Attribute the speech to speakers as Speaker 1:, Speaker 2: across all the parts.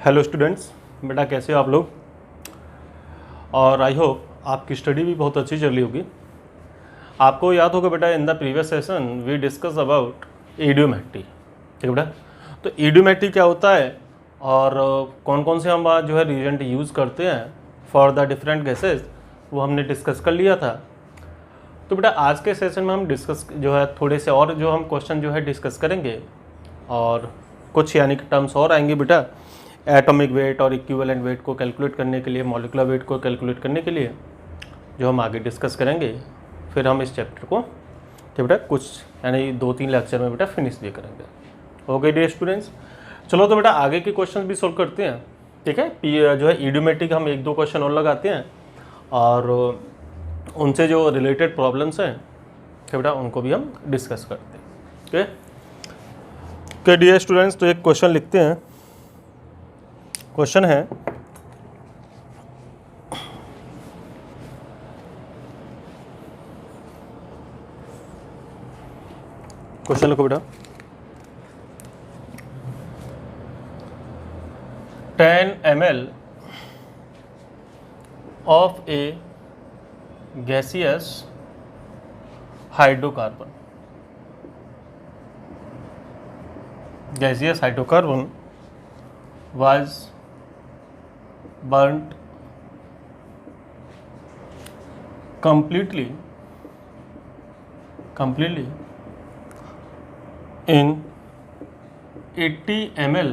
Speaker 1: Hello students, बेटा कैसे हो आप लोग। और आई होप आपकी स्टडी भी बहुत अच्छी चल रही होगी। आपको याद होगा बेटा, in the previous session we discuss about iodometry. ठीक है बेटा, तो इडियोमेट्री क्या होता है और कौन कौन से हम जो है रीजेंट यूज़ करते हैं फॉर द डिफरेंट गैसेस, वो हमने डिस्कस कर लिया था। तो बेटा आज के सेशन में हम डिस्कस जो है थोड़े से और जो हम क्वेश्चन जो है डिस्कस करेंगे और कुछ यानी कि टर्म्स और आएंगे बेटा, एटॉमिक वेट और इक्विवेलेंट वेट को कैलकुलेट करने के लिए, मॉलिक्यूलर वेट को कैलकुलेट करने के लिए, जो हम आगे डिस्कस करेंगे। फिर हम इस चैप्टर को तो बेटा कुछ यानी 2-3 लेक्चर में बेटा फिनिश भी करेंगे। ओके डियर स्टूडेंट्स, चलो तो बेटा आगे के क्वेश्चन भी सोल्व करते हैं। ठीक है, जो है इडियोमेट्रिक हम 1-2 क्वेश्चन और लगाते हैं और उनसे जो रिलेटेड प्रॉब्लम्स हैं तो बेटा उनको भी हम डिस्कस करते हैं। ओके डियर स्टूडेंट्स, तो एक क्वेश्चन लिखते हैं। क्वेश्चन है, क्वेश्चन लिखो बेटा, 10 ml of a gaseous hydrocarbon was burnt completely in 80 ml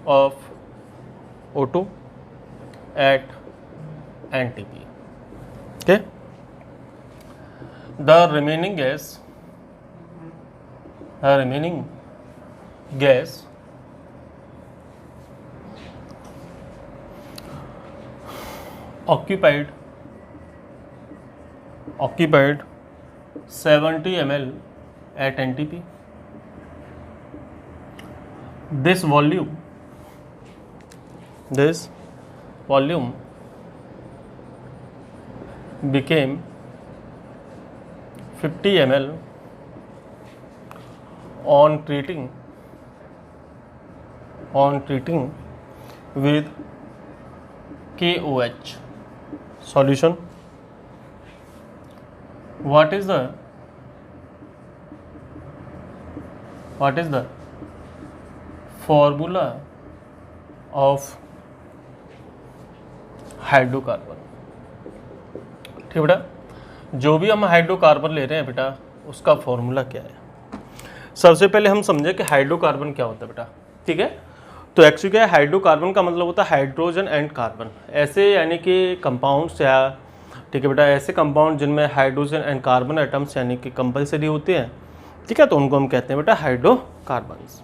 Speaker 1: of O2 at NTP. Okay, the remaining gas occupied 70 ml at NTP. This volume became 50 ml on treating with KOH solution. What is the formula of hydrocarbon. ठीक बेटा, जो भी हम hydrocarbon ले रहे हैं बेटा उसका फॉर्मूला क्या है। सबसे पहले हम समझे कि हाइड्रोकार्बन क्या होता है बेटा। ठीक है, तो एक्चुअली क्या है, हाइड्रोकार्बन का मतलब होता है हाइड्रोजन एंड कार्बन, ऐसे यानी कि कंपाउंड्स या ठीक है बेटा ऐसे कंपाउंड जिनमें हाइड्रोजन एंड कार्बन एटम्स यानी कि कंपलसरी होते हैं। ठीक है, तो उनको हम कहते हैं बेटा हाइड्रोकार्बन्स।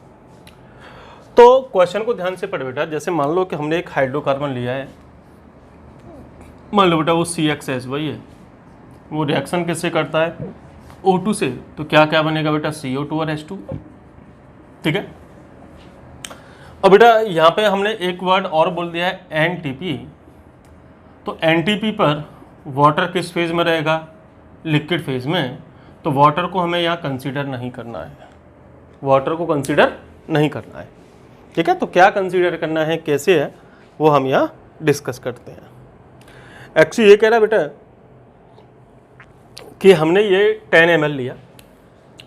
Speaker 1: तो क्वेश्चन को ध्यान से पढ़ बेटा, जैसे मान लो कि हमने एक हाइड्रोकार्बन लिया है, मान लो बेटा वो CXH वही है, वो रिएक्शन किससे करता है O2 से, तो क्या क्या बनेगा बेटा CO2 और H2। ठीक है, अब बेटा यहाँ पे हमने एक वर्ड और बोल दिया है NTP, तो NTP पर वाटर किस फेज में रहेगा, लिक्विड फेज में, तो वाटर को हमें यहाँ कंसीडर नहीं करना है, ठीक है। तो क्या कंसीडर करना है, कैसे है, वो हम यहाँ डिस्कस करते हैं। एक्चुअली ये कह रहा है बेटा कि हमने ये 10 ml लिया,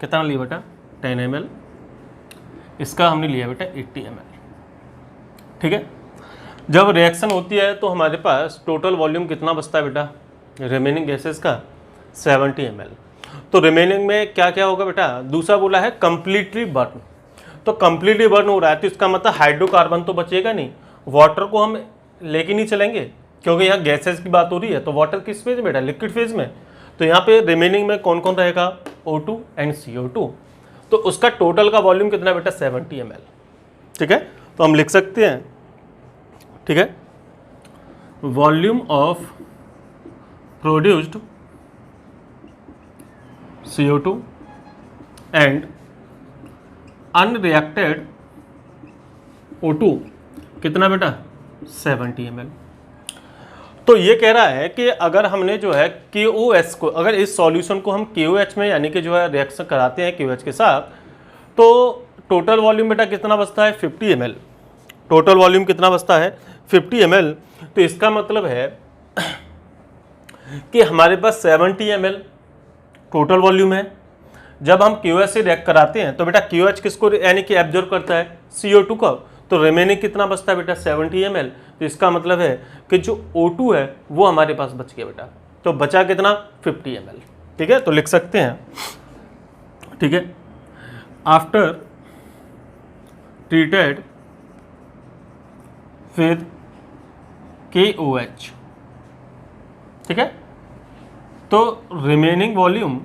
Speaker 1: कितना लिया बेटा 10 ml, इसका हमने लिया बेटा 80 ml। ठीक है, जब रिएक्शन होती है तो हमारे पास टोटल वॉल्यूम कितना बचता है बेटा रिमेनिंग गैसेस का 70 ml। तो रिमेनिंग में क्या क्या होगा बेटा, दूसरा बोला है कंप्लीटली बर्न, तो कंप्लीटली बर्न हो रहा है तो इसका मतलब हाइड्रोकार्बन तो बचेगा नहीं, वाटर को हम लेके नहीं चलेंगे क्योंकि यहाँ गैसेस की बात हो रही है। तो वाटर किस फेज में बेटा, लिक्विड फेज में, तो यहाँ पे रिमेनिंग में कौन कौन रहेगा O2 एंड CO2, तो उसका टोटल का वॉल्यूम कितना बेटा 70 ml। ठीक है, तो हम लिख सकते हैं, ठीक है, volume of produced CO2 and unreacted O2 कितना बेटा 70 ml। तो ये कह रहा है कि अगर हमने जो है KOH को, अगर इस सॉल्यूशन को हम KOH में यानी कि जो है रिएक्शन कराते हैं KOH के साथ, तो टोटल वॉल्यूम बेटा कितना बचता है 50 ml। टोटल वॉल्यूम कितना बचता है 50 ml। तो इसका मतलब है कि हमारे पास 70 ml टोटल वॉल्यूम है। जब हम QH से रिएक्ट कराते हैं तो बेटा QH किसको यानी कि एब्जॉर्ब करता है CO2 को, तो रिमेनिंग कितना बचता है बेटा 70 ml। तो इसका मतलब है कि जो O2 है वो हमारे पास बच गया बेटा, तो बचा कितना 50 ml। ठीक है, तो लिख सकते हैं, ठीक है, आफ्टर ट्रीटेड विद KOH, ठीक है, तो रिमेनिंग वॉल्यूम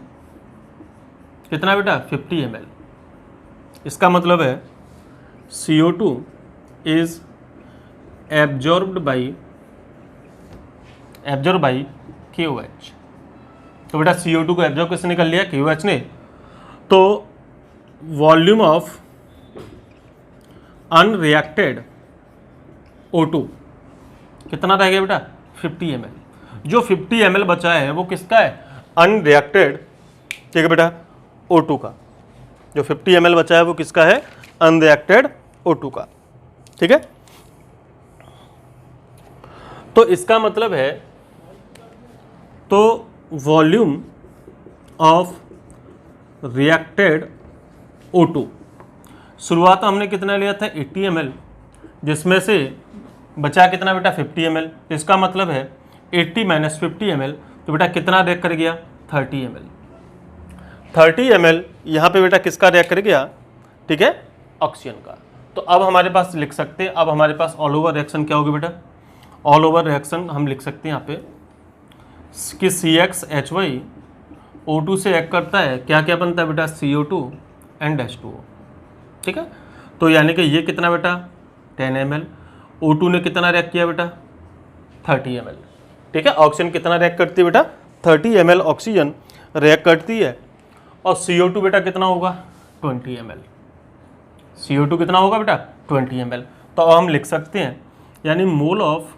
Speaker 1: कितना बेटा 50 ml। इसका मतलब है CO2 is absorbed by KOH। तो बेटा CO2 को एब्जॉर्ब किसने कर लिया KOH ने। तो वॉल्यूम ऑफ अनरिएक्टेड O2 कितना रह गया बेटा 50 ml। जो 50 ml बचा है वो किसका है अनरिएक्टेड, ठीक है बेटा O2 का। जो 50 ml बचा है वो किसका है अनरिएक्टेड O2 का, ठीक है। तो इसका मतलब है तो वॉल्यूम ऑफ रिएक्टेड O2 शुरुआत हमने कितना लिया था 80 ml, जिसमें से बचा कितना बेटा 50 ml। इसका मतलब है 80 - 50 ml, तो बेटा कितना रिएक्ट कर गया 30 ml। 30 ml यहाँ पे बेटा किसका रिएक्ट कर गया, ठीक है ऑक्सीजन का। तो अब हमारे पास लिख सकते हैं, अब हमारे पास ऑल ओवर रिएक्शन क्या होगी बेटा, ऑल ओवर रिएक्शन हम लिख सकते हैं यहाँ पे कि CXHY O2 से रिएक्ट करता है, क्या क्या बनता है बेटा CO2 एंड H2O, ठीक है। तो यानी कि ये कितना बेटा 10 ml, O2 ने कितना रिएक्ट किया बेटा 30 ml, ठीक है। ऑक्सीजन कितना रिएक्ट करती है बेटा 30 ml ऑक्सीजन रिएक्ट करती है, और CO2 बेटा कितना होगा 20 ml। CO2 कितना होगा बेटा 20 ml। तो अब हम लिख सकते हैं यानी मोल ऑफ,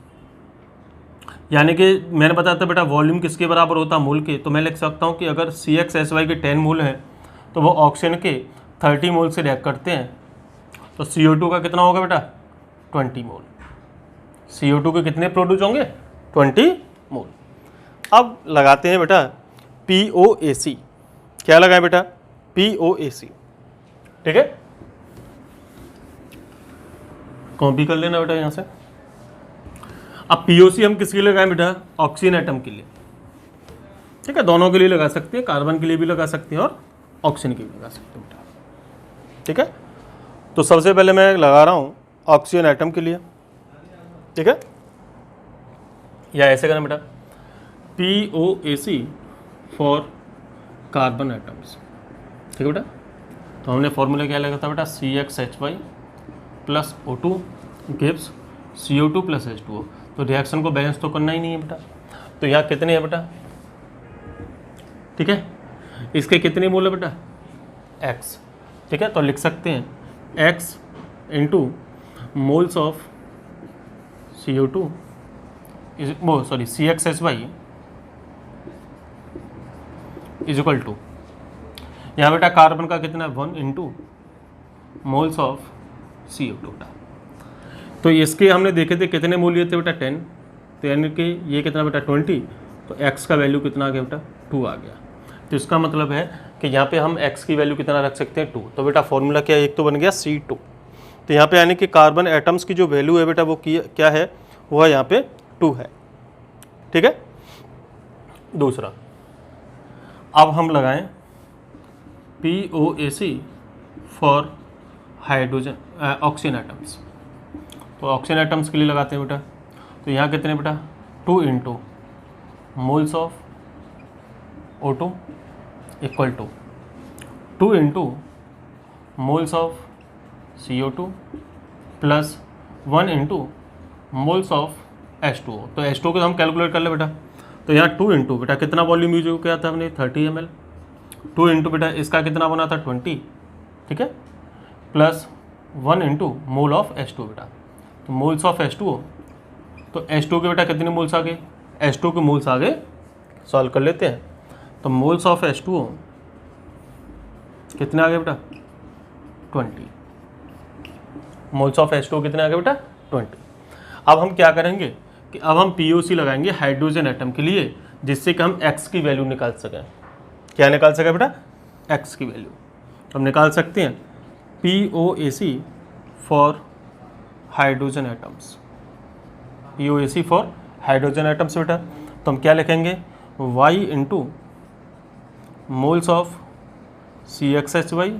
Speaker 1: यानी कि मैंने बताया था बेटा वॉल्यूम किसके बराबर होता है मोल के, तो मैं लिख सकता हूँ कि अगर CXHY के 10 मोल हैं तो वो ऑक्सीजन के 30 मोल से रिएक्ट करते हैं, तो CO2 का कितना होगा बेटा 20 मोल। CO2 के कितने प्रोड्यूस होंगे 20 मोल। अब लगाते हैं बेटा POAC, क्या लगाएं बेटा POAC, ठीक है, कॉपी कर लेना बेटा यहाँ से। अब POC हम किसके लिए लगाएं बेटा ऑक्सीजन एटम के लिए, ठीक है, दोनों के लिए लगा सकते हैं, कार्बन के लिए भी लगा सकते हैं और ऑक्सीजन के लिए लगा सकते हैं बेटा, ठीक है। तो सबसे पहले मैं लगा रहा हूँ ऑक्सीजन एटम के लिए, ठीक है, या ऐसे करें बेटा POAC फॉर कार्बन एटम्स, ठीक है बेटा। तो हमने फॉर्मूला क्या लगा था बेटा CXHY plus O2 gives CO2 plus H2O। तो रिएक्शन को बैलेंस तो करना ही नहीं है बेटा, तो यहाँ कितने हैं बेटा, ठीक है, इसके कितने मोल है बेटा X, ठीक है। तो लिख सकते हैं X into moles of CO2 CXHY is equal to, यहाँ बेटा कार्बन का कितना 1 इंटू मोल्स ऑफ CO2 बेटा। तो इसके हमने देखे थे कितने मोल लिए थे बेटा 10, तो यानी कि ये कितना बेटा 20, तो x का वैल्यू कितना आ गया बेटा 2 आ गया। तो इसका मतलब है कि यहाँ पे हम x की वैल्यू कितना रख सकते हैं 2। तो बेटा फॉर्मूला क्या है, एक तो बन गया C2। तो यहाँ पे यानी कि कार्बन एटम्स की जो वैल्यू है बेटा वो क्या है, वो है यहाँ पे 2 है, ठीक है। दूसरा अब हम लगाएं POAC for hydrogen oxygen atoms. तो ऑक्सीजन एटम्स के लिए लगाते हैं बेटा, तो यहाँ कितने बेटा 2 into moles of O2 equal to 2 into moles of CO2 plus 1 into moles of H2O। तो H2O को हम कैलकुलेट कर ले बेटा, तो यहाँ 2 इंटू बेटा कितना वॉल्यूम यूज हो गया था हमने 30 ml, 2 इंटू बेटा इसका कितना बना था 20, ठीक है, plus 1 into mole of H2 बेटा। तो मोल्स ऑफ H2O, तो H2 के बेटा कितने मोल्स आ गए, H2 के मोल्स आ गए, सॉल्व कर लेते हैं। तो मोल्स ऑफ H2O कितने आ गए बेटा 20। मोल्स ऑफ H2O कितने आ गए बेटा 20। अब हम क्या करेंगे कि अब हम POC लगाएंगे हाइड्रोजन एटम के लिए, जिससे कि हम X की वैल्यू निकाल सकें। क्या निकाल सकें बेटा? X की वैल्यू हम निकाल सकते हैं POAC for hydrogen atoms, POAC for hydrogen atoms बेटा। तो हम क्या लिखेंगे Y into moles of CXHY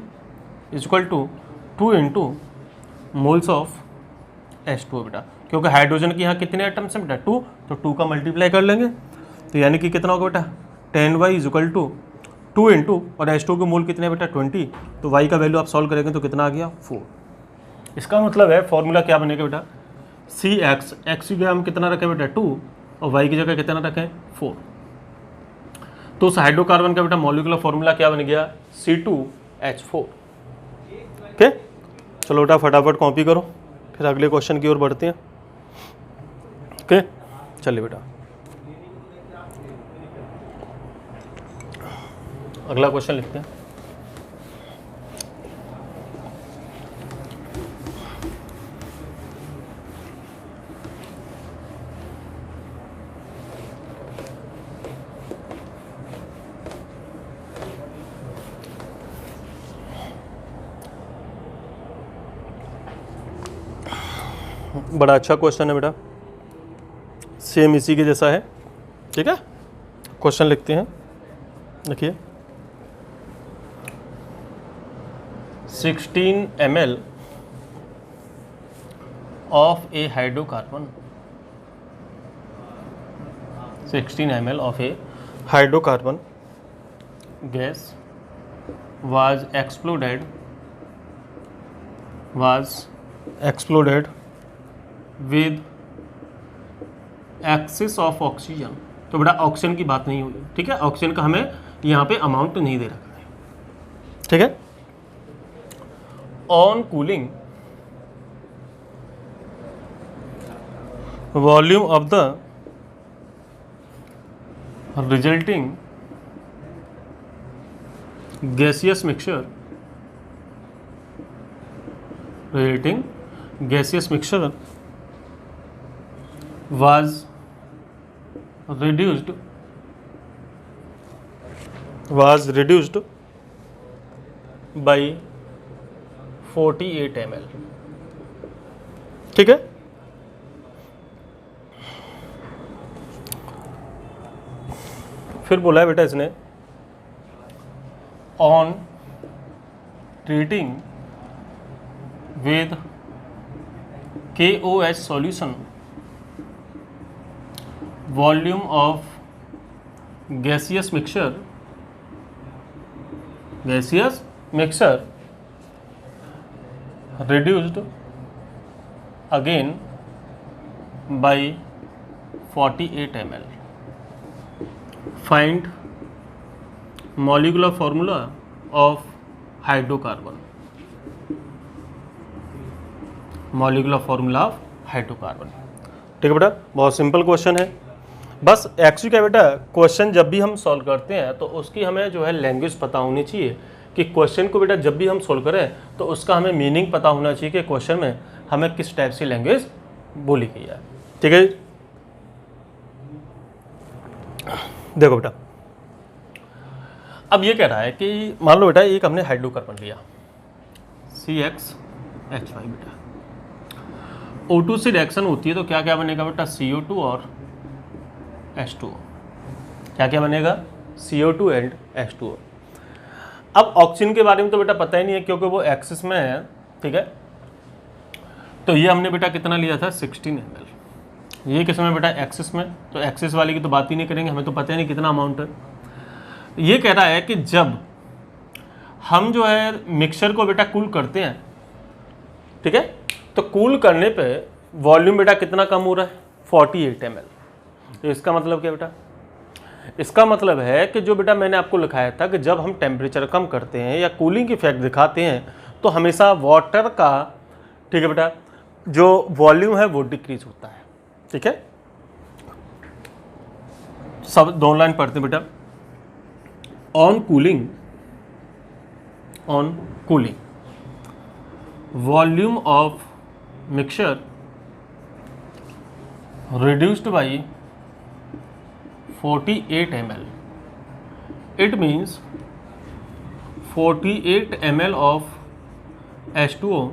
Speaker 1: equal to 2 into moles of H2O बेटा, क्योंकि हाइड्रोजन के यहाँ कितने एटम्स हैं बेटा 2, तो 2 का मल्टीप्लाई कर लेंगे, तो यानी कि कितना होगा बेटा 10Y इक्वल टू 2 इंटू, और H2O के मोल कितने बेटा 20, तो Y का वैल्यू आप सॉल्व करेंगे तो कितना आ गया 4। इसका मतलब है फॉर्मूला क्या बनेगा बेटा CX, X की जगह हम कितना रखें बेटा 2 और Y की जगह कितना रखें 4। तो उस हाइड्रोकार्बन का बेटा मॉलिक्यूलर फॉर्मूला क्या बन गया C2H4। ओके, चलो बेटा फटाफट कॉपी करो, फिर अगले क्वेश्चन की ओर बढ़ते हैं। ओके चलिए बेटा, अगला क्वेश्चन लिखते हैं। बड़ा अच्छा क्वेश्चन है बेटा, सेम इसी के जैसा है। ठीक है, क्वेश्चन लिखते हैं। देखिए 16 ml of a hydrocarbon, 16 ml of a hydrocarbon gas was exploded with excess of oxygen. तो बेटा ऑक्सीजन की बात नहीं हुई, ठीक है, ऑक्सीजन का हमें यहाँ पे अमाउंट नहीं दे रखा है। ठीक है, on cooling volume of the resulting gaseous mixture was reduced by 48 ml। ठीक है, फिर बोला है बेटा इसने on treating with KOH solution volume of gaseous mixture reduced again by 48 ml। Find molecular formula of hydrocarbon, ठीक है बेटा, बहुत सिंपल क्वेश्चन है। बस एक्चुअली क्या बेटा, क्वेश्चन जब भी हम सॉल्व करते हैं तो उसकी हमें जो है लैंग्वेज पता होनी चाहिए कि क्वेश्चन को बेटा जब भी हम सॉल्व करें तो उसका हमें मीनिंग पता होना चाहिए कि क्वेश्चन में हमें किस टाइप से लैंग्वेज बोली गई है। ठीक है, देखो बेटा अब ये कह रहा है कि मान लो बेटा एक हमने हाइड्रोकार्बन लिया CXHY बेटा, O2 से रिएक्शन होती है तो क्या क्या बनेगा बेटा CO2 और H2O। क्या क्या बनेगा CO2 एंड H2O। अब ऑक्सीजन के बारे में तो बेटा पता ही नहीं है क्योंकि वो एक्सिस में है। ठीक है, तो ये हमने बेटा कितना लिया था 16 ml। ये किस में बेटा एक्सिस में, तो एक्सिस वाली की तो बात ही नहीं करेंगे, हमें तो पता ही नहीं कितना अमाउंट है। ये कह रहा है कि जब हम जो है मिक्सचर को बेटा कूल करते हैं, ठीक है, तो कूल करने पे वॉल्यूम बेटा कितना कम हो रहा है 48 ml। तो इसका मतलब क्या बेटा, इसका मतलब है कि जो बेटा मैंने आपको लिखाया था कि जब हम टेम्परेचर कम करते हैं या कूलिंग इफेक्ट दिखाते हैं तो हमेशा वाटर का, ठीक है बेटा, जो वॉल्यूम है वो डिक्रीज होता है। ठीक है, सब दो लाइन पढ़ते हैं बेटा। On cooling volume of mixture reduced by 48 ml. It means 48 ml of H2O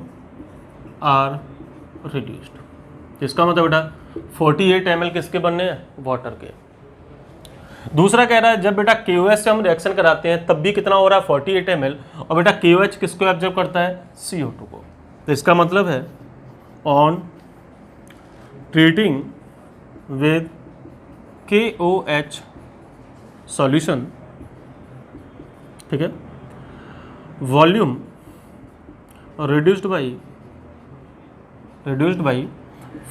Speaker 1: are reduced. इसका मतलब बेटा 48 ml किसके बनने हैं? वाटर के। दूसरा कह रहा है जब बेटा KOH से हम रिएक्शन कराते हैं तब भी कितना हो रहा है? 48 ml। और बेटा KOH किसको एब्जॉर्ब करता है? CO2 को। तो इसका मतलब है on treating with KOH solution, ठीक है, वॉल्यूम reduced by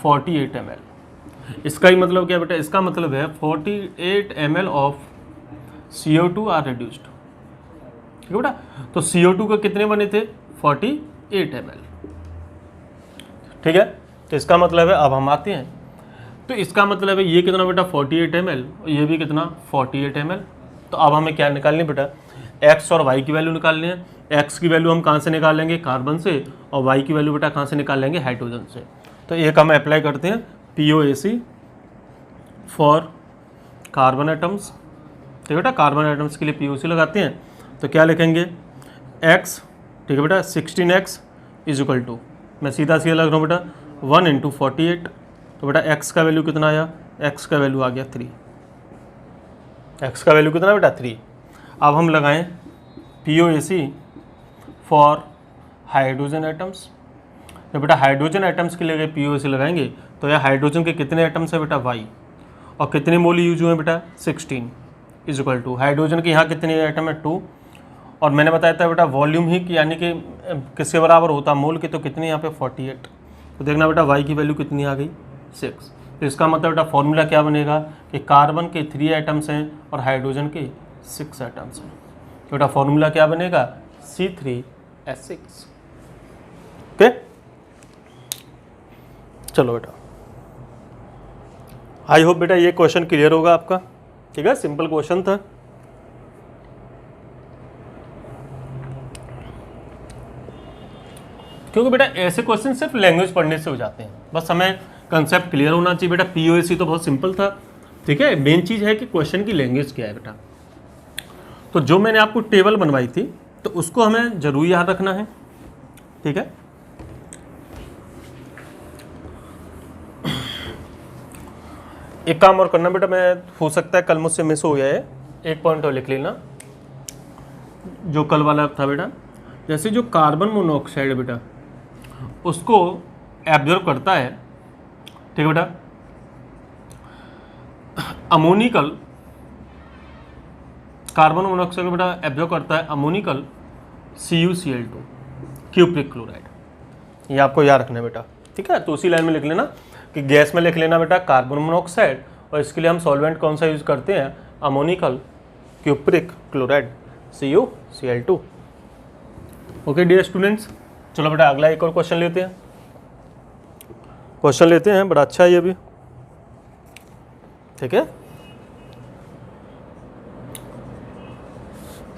Speaker 1: 48 ml। इसका ही मतलब क्या बेटा? इसका मतलब है 48 ml of CO2 are reduced, ठीक है बेटा। तो CO2 के कितने बने थे? 48 ml, ठीक है। तो इसका मतलब है, अब हम आते हैं, तो इसका मतलब है ये कितना बेटा? 48 ml, और ये भी कितना? 48 ml। तो अब हमें क्या निकालनी बेटा? x और y की वैल्यू निकालनी है। x की वैल्यू हम कहाँ से निकालेंगे? कार्बन से। और y की वैल्यू बेटा कहाँ से निकालेंगे? हाइड्रोजन से। तो एक हम अप्लाई करते हैं POAC फॉर कार्बन एटम्स, ठीक है बेटा। कार्बन एटम्स के लिए POC लगाते हैं। तो क्या लिखेंगे? x, ठीक है बेटा, 16x इज इक्वल टू, मैं सीधा सीधा लग रहा हूँ बेटा, 1 × 48। तो बेटा x का वैल्यू कितना आया? x का वैल्यू आ गया 3। x का वैल्यू कितना बेटा? 3। अब हम लगाएं POAC फॉर हाइड्रोजन एटम्स। तो बेटा हाइड्रोजन एटम्स के लिए POAC लगाएंगे तो यह हाइड्रोजन के कितने एटम्स है बेटा? y। और कितने मोल यूज हुए बेटा? 16 इज इक्वल टू, हाइड्रोजन के यहाँ कितने एटम है? 2। और मैंने बताया था बेटा वॉल्यूम ही यानी कि किसके बराबर होता? मोल के। तो कितने यहाँ पे? 48। तो देखना बेटा y की वैल्यू कितनी आ गई? 6। तो इसका मतलब बेटा फॉर्मूला क्या बनेगा कि कार्बन के 3 एटम्स हैं और हाइड्रोजन के 6 एटम्स हैं। तो बेटा फॉर्मूला क्या बनेगा? C3H6। ओके, चलो बेटा, आई होप बेटा ये क्वेश्चन क्लियर होगा आपका, ठीक है। सिंपल क्वेश्चन था। क्योंकि बेटा ऐसे क्वेश्चन सिर्फ लैंग्वेज पढ़ने से हो जाते हैं, बस हमें कंसेप्ट क्लियर होना चाहिए बेटा। POAC तो बहुत सिंपल था, ठीक है। मेन चीज़ है कि क्वेश्चन की लैंग्वेज क्या है बेटा। तो जो मैंने आपको टेबल बनवाई थी तो उसको हमें जरूर याद रखना है, ठीक है। एक काम और करना बेटा, मैं हो सकता है कल मुझसे मिस हो गया है, एक पॉइंट और लिख लेना जो कल वाला था बेटा। जैसे जो कार्बन मोनोऑक्साइड है बेटा उसको एब्जॉर्ब करता है, ठीक है बेटा, अमोनिकल, कार्बन मोनोऑक्साइड बेटा एब्जॉर्ब करता है अमोनिकल CuCl2 क्यूप्रिक क्लोराइड। ये आपको याद रखना है बेटा, ठीक है। तो उसी लाइन में लिख लेना कि गैस में लिख लेना बेटा कार्बन मोनोऑक्साइड, और इसके लिए हम सॉल्वेंट कौन सा यूज करते हैं? Ammoniacal cupric chloride CuCl2। Okay dear students, चलो बेटा अगला एक और क्वेश्चन लेते हैं। बड़ा अच्छा है ये भी, ठीक है।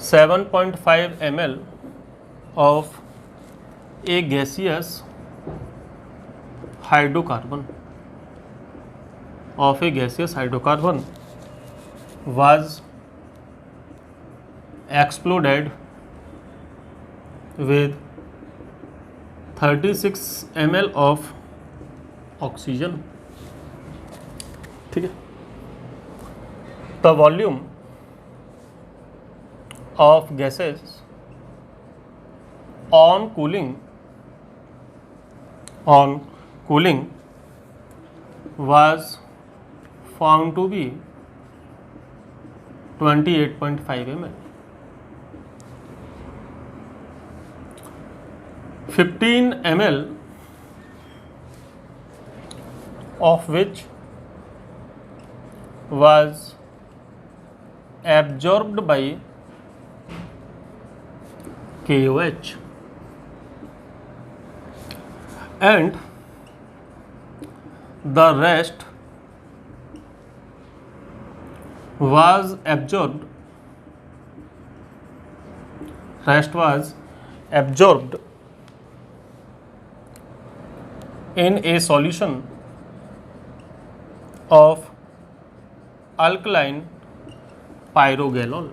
Speaker 1: 7.5 ml of a gaseous hydrocarbon was exploded with 36 ml of oxygen, ठीक है। The volume of gases on cooling was found to be 28.5 ml. 15 ml of which was absorbed by KOH and the rest was absorbed in a solution of alkaline pyrogalol.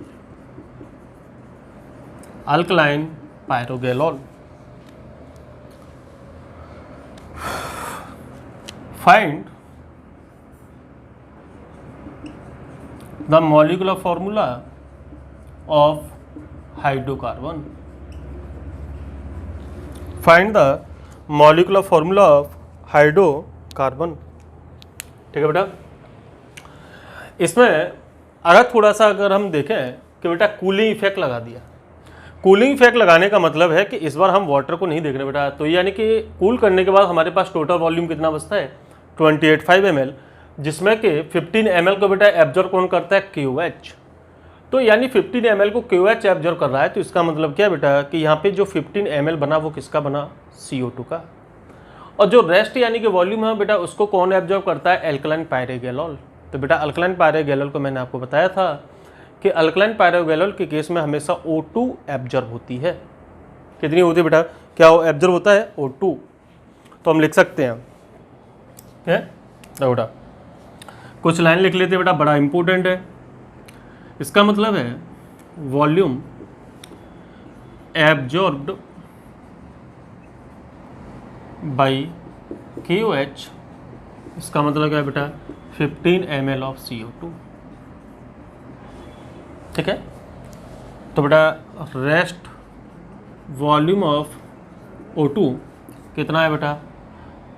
Speaker 1: Alkaline pyrogalol. Find the molecular formula of hydrocarbon. Find the molecular formula of hydrocarbon. ठीक है बेटा, इसमें अगर थोड़ा सा अगर हम देखें कि बेटा कूलिंग इफेक्ट लगा दिया, कूलिंग इफेक्ट लगाने का मतलब है कि इस बार हम वाटर को नहीं देख रहे बेटा, तो यानी कि कूल करने के बाद हमारे पास टोटल वॉल्यूम कितना बचता है 28.5 ml, जिसमें कि 15 ml को बेटा एब्जॉर्ब कौन करता है QH, तो यानी 15 ml को QH एब्जॉर्ब कर रहा है, तो इसका मतलब क्या है बेटा कि यहाँ पे जो 15 ml बना वो किसका बना, CO2 का, और जो रेस्ट यानी कि वॉल्यूम है बेटा उसको कौन एब्जॉर्ब करता है, एल्कलाइन पायरोगैलोल। तो बेटा अल्कलाइन पायरोगैलोल को मैंने आपको बताया था कि अल्कलाइन पायरोगैलोल के केस में हमेशा O2 एब्जॉर्ब होती है। कितनी होती है बेटा, क्या वो एब्जॉर्ब होता है, O2। तो हम लिख सकते हैं बेटा, कुछ लाइन लिख लेते हैं बेटा, बड़ा इंपॉर्टेंट है। इसका मतलब है वॉल्यूम एब्जॉर्ब्ड बाई QH, इसका मतलब क्या है बेटा 15 ml ऑफ CO2। ठीक है, तो बेटा रेस्ट वॉल्यूम ऑफ O2 कितना है बेटा,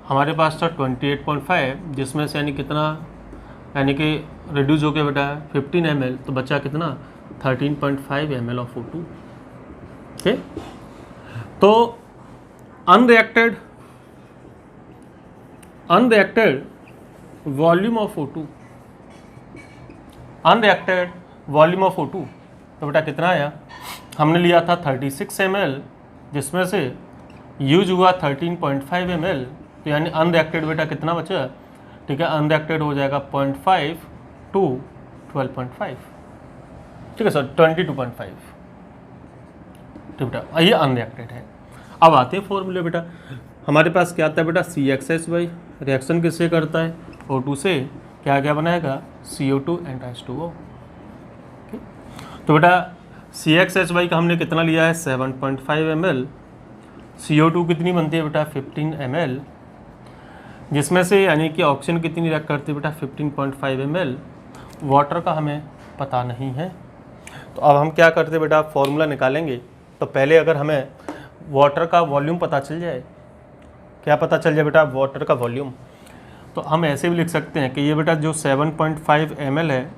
Speaker 1: हमारे पास था 28.5, जिसमें से यानी कितना, यानी कि रिड्यूस हो गया बेटा 15 ml, तो बचा कितना 13.5 ml ऑफ O2। ठीक, तो unreacted volume of O2, unreacted volume of O2, तो बेटा कितना आया, हमने लिया था 36 ml, जिसमें से यूज हुआ 13.5 ml, तो यानी अनरिएक्टेड बेटा कितना बचा, ठीक है, अनरिएक्टेड हो जाएगा 0.5 टू 12.5, ठीक है सर 22.5, ठीक बेटा ये अनरिएक्टेड है। अब आते हैं फॉर्मूले बेटा, हमारे पास क्या आता है बेटा CXH, रिएक्शन किससे करता है, O2 से, क्या क्या बनाएगा CO2 एंड H2O। तो बेटा CXH का हमने कितना लिया है 7.5 ml, CO2 कितनी बनती है बेटा 15 ml, जिसमें से यानी कि ऑक्सीजन कितनी रिएक्ट करती है बेटा 15.5 ml, वाटर का हमें पता नहीं है। तो अब हम क्या करते बेटा, फॉर्मूला निकालेंगे। तो पहले अगर हमें वाटर का वॉल्यूम पता चल जाए, क्या पता चल जाए बेटा, वाटर का वॉल्यूम, तो हम ऐसे भी लिख सकते हैं कि ये बेटा जो 7.5 ml है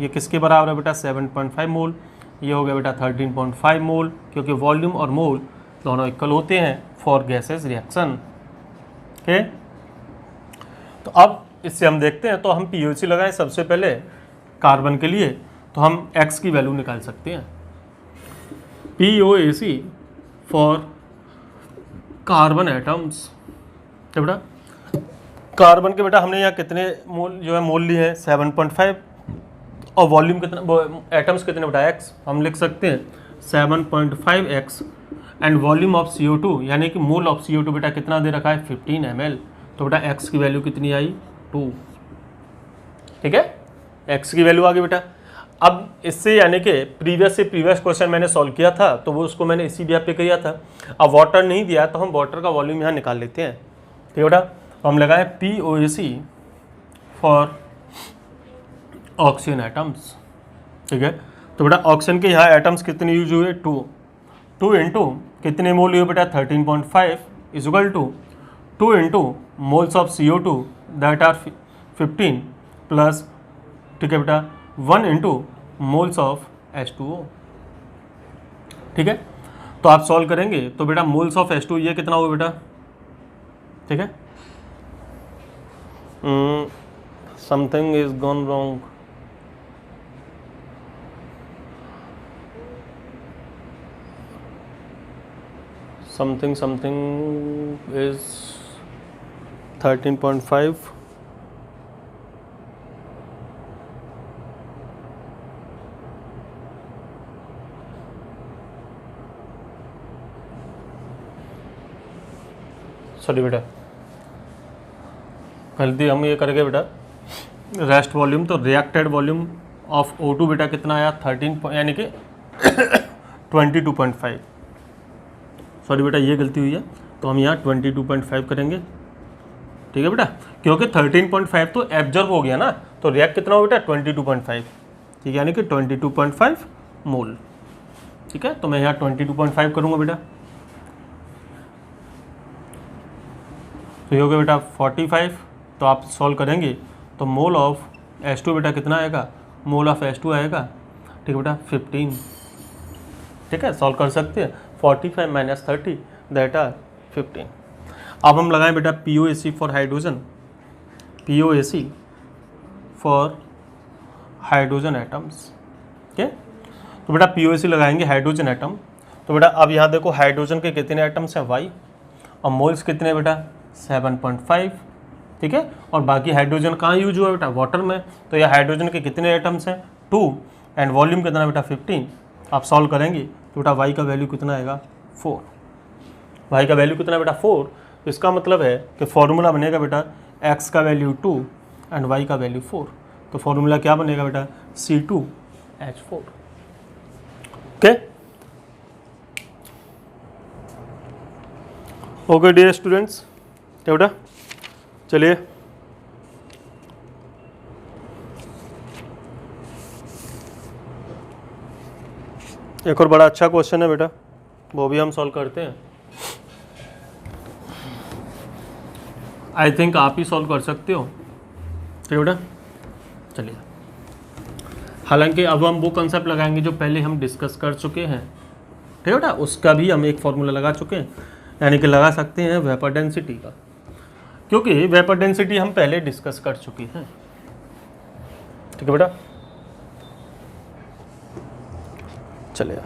Speaker 1: ये किसके बराबर है बेटा 7.5 मोल, ये हो गया बेटा 13.5 मोल, क्योंकि वॉल्यूम और मोल दोनों इक्वल होते हैं फॉर गैसेस रिएक्शन। ओके, तो अब इससे हम देखते हैं, तो हम POC लगाएं सबसे पहले कार्बन के लिए, तो हम X की वैल्यू निकाल सकते हैं, POAC फॉर कार्बन एटम्स। तो बेटा कार्बन के बेटा हमने यहाँ कितने मोल जो है मोल लिए हैं 7.5, और वॉल्यूम कितना, एटम्स कितने बेटा X, हम लिख सकते हैं 7.5x, and volume of CO2 यानी कि मोल ऑफ CO2 बेटा कितना दे रखा है 15 ml, तो बेटा X की वैल्यू कितनी आई 2। ठीक है, X की वैल्यू आ गई बेटा। अब इससे यानी कि प्रीवियस क्वेश्चन मैंने सॉल्व किया था, तो वो उसको मैंने इसी बेस पे किया था। अब वाटर नहीं दिया तो हम वाटर का वॉल्यूम यहाँ निकाल लेते हैं। ठीक है बेटा, तो हम लगाएं POAC फॉर ऑक्सीजन एटम्स। ठीक है, तो बेटा ऑक्सीजन के यहाँ एटम्स कितने यूज हुए 2 इंटू कितने मोल हुए बेटा 13.5 is equal to 2 into moles of CO2 that are 15 plus, ठीक है बेटा 1 इंटू मोल्स ऑफ H2O। ठीक है, तो आप सॉल्व करेंगे तो बेटा मोल्स ऑफ H2 ये कितना होगा बेटा, ठीक है, something is gone wrong, something is 13.5, sorry बेटा गलती हम ये करेंगे बेटा, रेस्ट वॉल्यूम, तो रिएक्टेड वॉल्यूम ऑफ O2 बेटा कितना आया 13 यानी कि 22.5। सॉरी बेटा ये गलती हुई है, तो हम यहाँ 22.5 करेंगे, ठीक है बेटा, क्योंकि 13.5 तो एब्जॉर्ब हो गया ना, तो रिएक्ट कितना हो बेटा 22.5, ठीक है, यानी कि 22.5 मोल, ठीक है। तो मैं यहाँ 22.5 करूँगा बेटा, तो ये हो गया बेटा 45। तो आप सॉल्व करेंगे तो मोल ऑफ H2 बेटा कितना आएगा, मोल ऑफ H2 आएगा, ठीक है बेटा 15, ठीक है, सॉल्व कर सकते हैं। 45 माइनस 30 दैट आर 15। अब हम लगाएं बेटा POAC for hydrogen, POAC for hydrogen atoms, ठीक है। तो बेटा POAC लगाएंगे हाइड्रोजन एटम, तो बेटा अब यहाँ देखो हाइड्रोजन के कितने एटम्स हैं Y, और मोल्स कितने बेटा 7.5, ठीक है, और बाकी हाइड्रोजन कहाँ यूज हुआ बेटा वाटर में, तो यह हाइड्रोजन के कितने एटम्स हैं 2, एंड वॉल्यूम कितना बेटा 15। आप सॉल्व करेंगे तो बेटा Y का वैल्यू कितना आएगा 4, Y का वैल्यू कितना बेटा 4। तो इसका मतलब है कि फॉर्मूला बनेगा बेटा X का वैल्यू 2 एंड Y का वैल्यू 4, तो फॉर्मूला क्या बनेगा बेटा C2H4, ओके डियर स्टूडेंट्स, क्या बेटा, चलिए एक और बड़ा अच्छा क्वेश्चन है बेटा, वो भी हम सॉल्व करते हैं। आई थिंक आप ही सॉल्व कर सकते हो, ठीक है बेटा, चलिए। हालांकि अब हम वो कंसेप्ट लगाएंगे जो पहले हम डिस्कस कर चुके हैं, ठीक है बेटा, उसका भी हम एक फॉर्मूला लगा चुके हैं, यानी कि लगा सकते हैं वेपर डेंसिटी का, क्योंकि वेपर डेंसिटी हम पहले डिस्कस कर चुके हैं, ठीक है बेटा। चलिए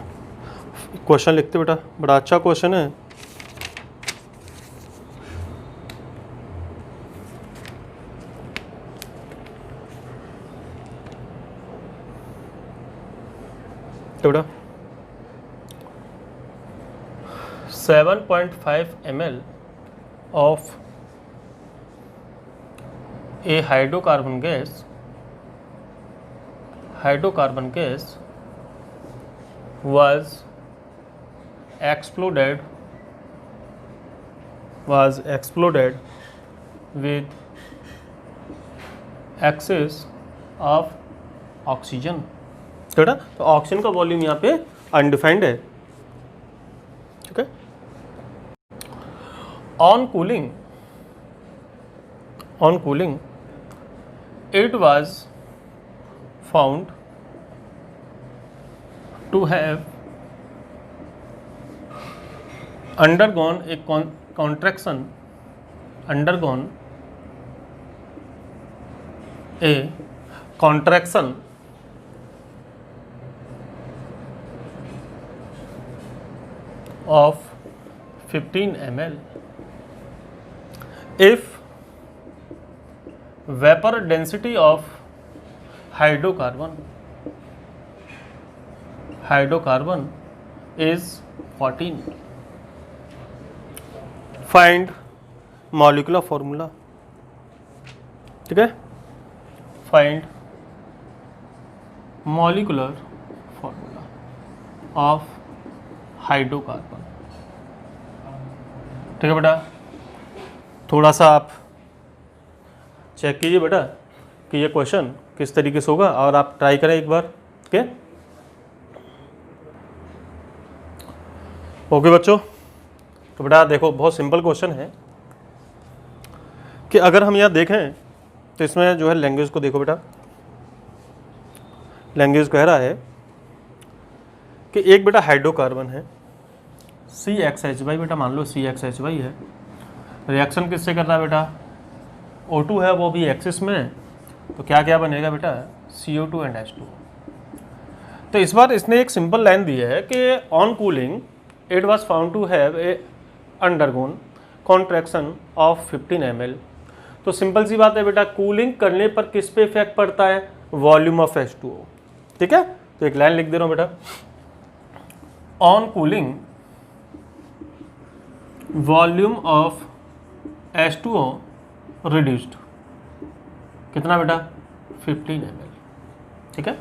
Speaker 1: क्वेश्चन लिखते बेटा, बड़ा अच्छा क्वेश्चन है। तो बेटा 7.5 ml of a hydrocarbon gas was exploded with excess of oxygen, तो ऑक्सीजन का वॉल्यूम यहाँ पे अनडिफाइंड है, ठीक है। On cooling it was found to have undergone a contraction of 15 ml if vapor density of hydrocarbon is 14. Find molecular formula, ठीक है, find molecular formula of hydrocarbon, ठीक है बेटा। थोड़ा सा आप चेक कीजिए बेटा कि ये क्वेश्चन किस तरीके से होगा, और आप ट्राई करें एक बार, ठीक है। ओके बच्चों, तो बेटा देखो बहुत सिंपल क्वेश्चन है कि अगर हम यहाँ देखें तो इसमें जो है लैंग्वेज को देखो बेटा, लैंग्वेज कह रहा है कि एक बेटा हाइड्रोकार्बन है CXH बेटा, मान लो CXH है, रिएक्शन किससे कर रहा है बेटा O2 है, वो भी एक्सिस में, तो क्या क्या बनेगा बेटा CO2 एंड H2। तो इस बार इसने एक सिंपल लाइन दी है कि on cooling it was found to have a undergone contraction of 15 ml। तो सिंपल सी बात है बेटा, कूलिंग करने पर किस पे इफेक्ट पड़ता है, वॉल्यूम ऑफ H2O, ठीक है। तो एक लाइन लिख दे रहा हूं बेटा, on cooling volume of H2O reduced, कितना बेटा 15 ml। ठीक है,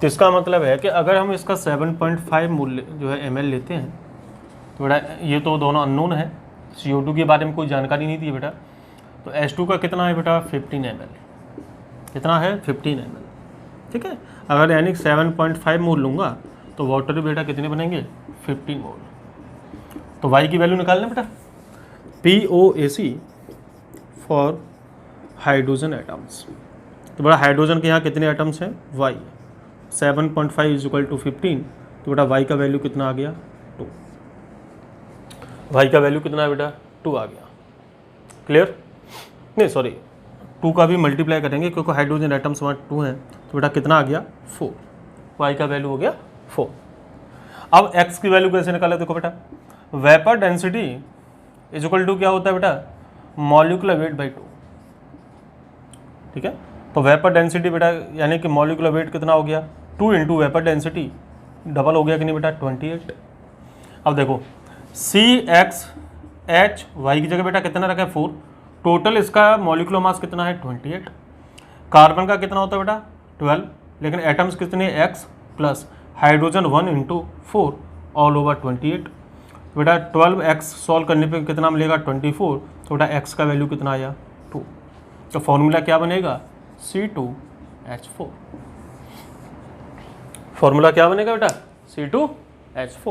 Speaker 1: तो इसका मतलब है कि अगर हम इसका 7.5 मूल्य जो है ml लेते हैं तो बेटा ये तो दोनों अननोन है, CO2 के बारे में कोई जानकारी नहीं दी है बेटा, तो H2 का कितना है बेटा 15 ml, कितना है 15 ml। ठीक है, अगर यानी 7.5 मोल लूँगा तो वाटर बेटा कितने बनेंगे 15 मोल। तो y की वैल्यू निकालना बेटा, POAC फॉर हाइड्रोजन एटम्स। तो बेटा हाइड्रोजन के यहाँ कितने एटम्स हैं y, 7.5 इज इक्वल टू 15, तो बेटा y का वैल्यू कितना आ गया 2, y का वैल्यू कितना है बेटा 2 आ गया। क्लियर, नहीं सॉरी 2 का भी मल्टीप्लाई करेंगे क्योंकि हाइड्रोजन एटम्स वहाँ 2 हैं, तो बेटा कितना आ गया 4, y का वैल्यू हो गया 4। अब x की वैल्यू कैसे निकाले, देखो बेटा vapour density is equal to क्या होता है बेटा मॉलिक्यूलर वेट बाई 2। ठीक है, तो वेपर डेंसिटी बेटा यानी कि मॉलिक्यूलर वेट कितना हो गया 2 इंटू वेपर डेंसिटी, डबल हो गया कि नहीं बेटा 28। अब देखो CXH y की जगह बेटा कितना रखा है 4, टोटल इसका मॉलिक्यूलर मास कितना है 28, कार्बन का कितना होता है बेटा 12, लेकिन एटम्स कितने x plus hydrogen 1 into 4 all over 28। बेटा 12x सॉल्व करने पे कितना मिलेगा 24, तो बेटा x का वैल्यू कितना आया 2, तो फॉर्मूला क्या बनेगा C2H4। फॉर्मूला क्या बनेगा बेटा C2H4।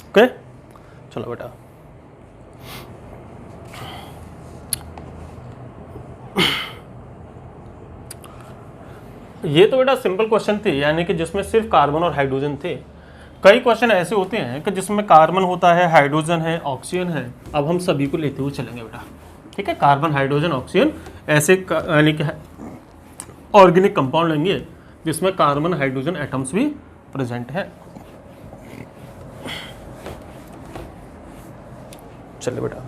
Speaker 1: ओके, चलो बेटा ये तो बेटा सिंपल क्वेश्चन थे, यानी कि जिसमें सिर्फ कार्बन और हाइड्रोजन थे। कई क्वेश्चन ऐसे होते हैं कि जिसमें कार्बन होता है, हाइड्रोजन है, ऑक्सीजन है। अब हम सभी को लेते हुए चलेंगे बेटा, ठीक है, कार्बन हाइड्रोजन ऑक्सीजन ऐसे यानी कि ऑर्गेनिक कंपाउंड लेंगे जिसमें कार्बन हाइड्रोजन एटम्स भी प्रेजेंट है। चलिए बेटा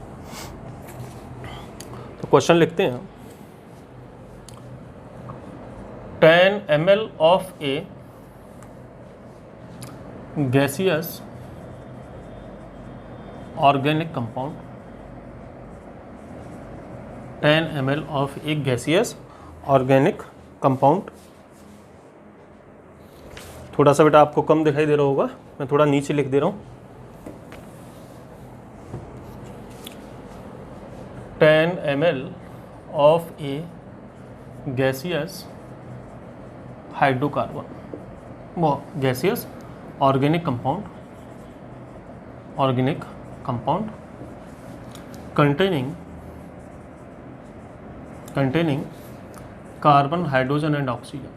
Speaker 1: तो क्वेश्चन लिखते हैं, 10 ml of a gaseous organic compound, 10 ml of a gaseous organic compound। थोड़ा सा बेटा आपको कम दिखाई दे रहा होगा, मैं थोड़ा नीचे लिख दे रहा हूँ। 10 ml of a gaseous hydrocarbon, वो gaseous organic compound containing carbon, hydrogen and oxygen,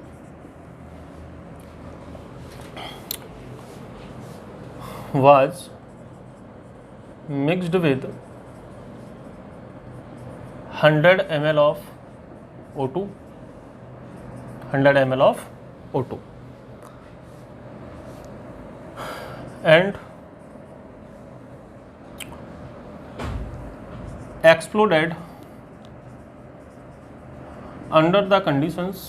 Speaker 1: was mixed with 100 ml of O2, 100 ml of O2 and exploded under the conditions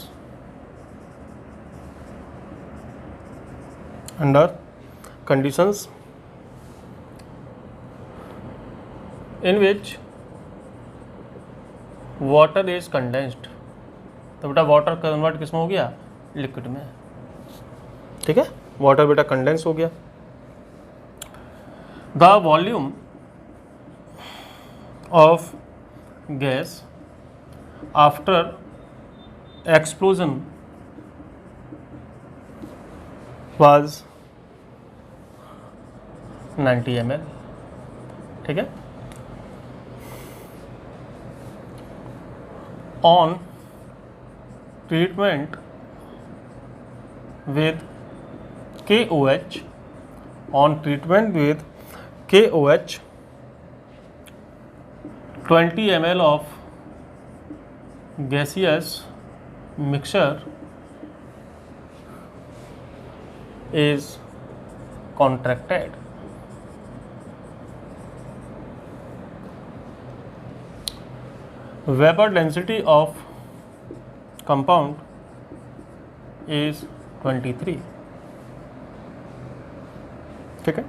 Speaker 1: in which water is condensed। तो बेटा water convert किसमें हो गया liquid में। ठीक है, water बेटा condense हो गया। The volume of gas after explosion was 90 ml। ठीक है, on treatment with KOH, on treatment with KOH 20 ml of gaseous mixture is contracted। Vapor density of compound is 23। ठीक है,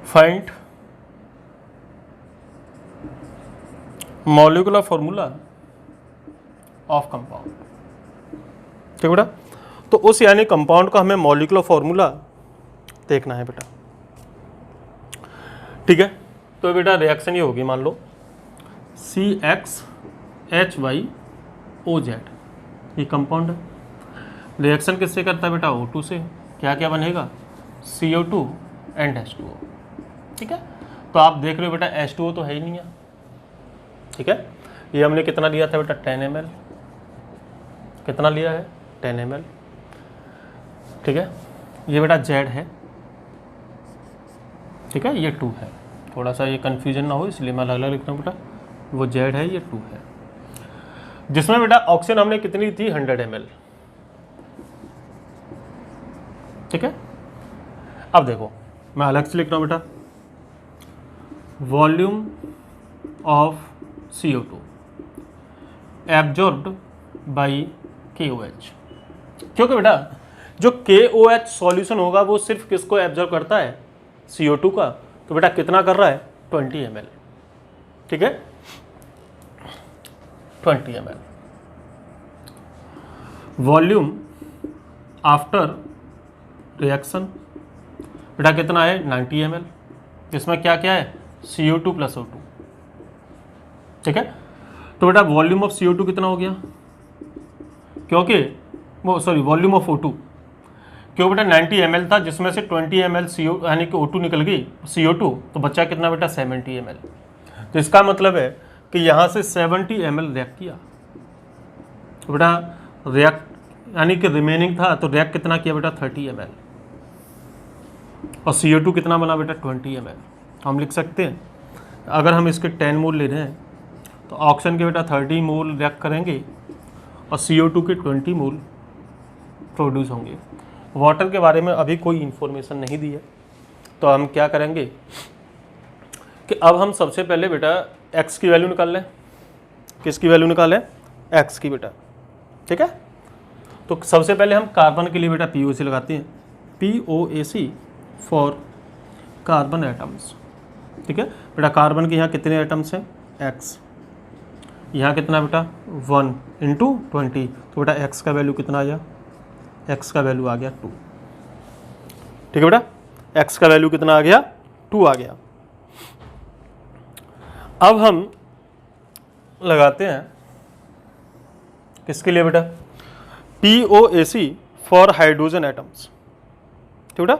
Speaker 1: find molecular formula of compound. ठीक बेटा, तो उस यानी compound का हमें मॉलिक्यूलर फॉर्मूला देखना है बेटा। ठीक है, तो बेटा रिएक्शन ये होगी, मान लो CXHYOZ, ये कंपाउंड है। रिएक्शन किससे करता है बेटा? O2 से। क्या क्या बनेगा? CO2 and H2O। ठीक है, तो आप देख रहे हो बेटा H2O तो है ही नहीं है। ठीक है, ये हमने कितना लिया था बेटा? 10 ml। कितना लिया है? 10 ml। ठीक है, ये बेटा Z है। ठीक है, ये 2 है। थोड़ा सा ये कन्फ्यूजन ना हो इसलिए मैं अलग अलग लिख रहा हूँ बेटा। वो Z है, ये 2 है। जिसमें बेटा ऑक्सीजन हमने कितनी थी? 100 ml। ठीक है, अब देखो मैं अलग से लिख रहा हूँ बेटा, volume of CO2 absorbed by KOH। क्योंकि बेटा जो KOH सॉल्यूशन होगा वो सिर्फ किसको एब्जॉर्ब करता है? CO2 का। तो बेटा कितना कर रहा है? 20 ml। ठीक है, 20 ml। वॉल्यूम आफ्टर रिएक्शन बेटा कितना है? 90 ml। इसमें क्या क्या है? CO2 plus O2। ठीक है, तो बेटा वॉल्यूम ऑफ CO2 कितना हो गया? क्योंकि वो सॉरी वॉल्यूम ऑफ O2, क्यों बेटा 90 ml था जिसमें से 20 ml CO यानी कि O2 निकल गई, CO2, तो बच्चा कितना बेटा? 70 ml। तो इसका मतलब है कि यहाँ से 70 ml रिएक्ट किया। तो बेटा रिएक्ट यानी कि रिमेनिंग था, तो रिएक्ट कितना किया बेटा? 30 ml। और CO2 कितना बना बेटा? 20 ml। हम लिख सकते हैं अगर हम इसके 10 मोल ले रहे हैं तो ऑक्सीजन के बेटा 30 मोल रिएक्ट करेंगे और CO2 के 20 मोल प्रोड्यूस होंगे। वाटर के बारे में अभी कोई इन्फॉर्मेशन नहीं दी है, तो हम क्या करेंगे कि अब हम सबसे पहले बेटा x की वैल्यू निकाल लें। किसकी वैल्यू निकालें? x की बेटा। ठीक है, तो सबसे पहले हम कार्बन के लिए बेटा POC लगाते हैं। POAC for carbon atoms. ठीक है बेटा, कार्बन के यहाँ कितने एटम्स हैं? x। यहाँ कितना बेटा? 1 इंटू 20। तो बेटा x का वैल्यू कितना आ गया? x का वैल्यू आ गया 2। ठीक है बेटा, x का वैल्यू कितना आ गया? 2 आ गया। अब हम लगाते हैं किसके लिए बेटा? POAC for hydrogen atoms. ठीक बेटा,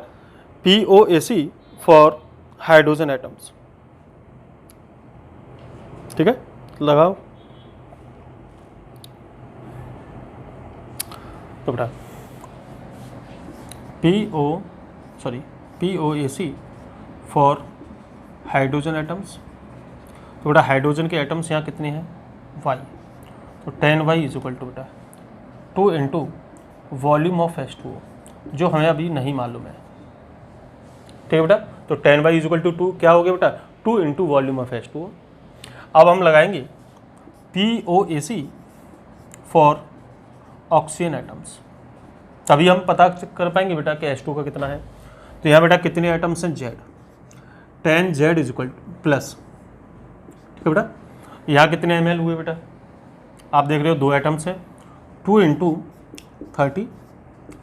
Speaker 1: POAC फॉर हाइड्रोजन एटम्स। ठीक है, लगाओ। तो बेटा POAC फॉर हाइड्रोजन एटम्स। तो बेटा हाइड्रोजन के एटम्स यहाँ कितने हैं? y। तो 10y इज इक्वल टू बेटा 2 इंटू वॉल्यूम ऑफ H2O, जो हमें अभी नहीं मालूम है। ठीक है बेटा, तो 10y इज इक्वल टू 2 क्या हो गया बेटा? 2 इंटू वॉल्यूम ऑफ H2O। अब हम लगाएंगे POAC फॉर ऑक्सीजन एटम्स, तभी हम पता कर पाएंगे बेटा कि H2 का कितना है। तो यहाँ बेटा कितने एटम्स हैं? Z। 10Z is equal two plus. ठीक है बेटा, यहाँ कितने ml हुए बेटा? आप देख रहे हो 2 एटम्स हैं। 2 इंटू 30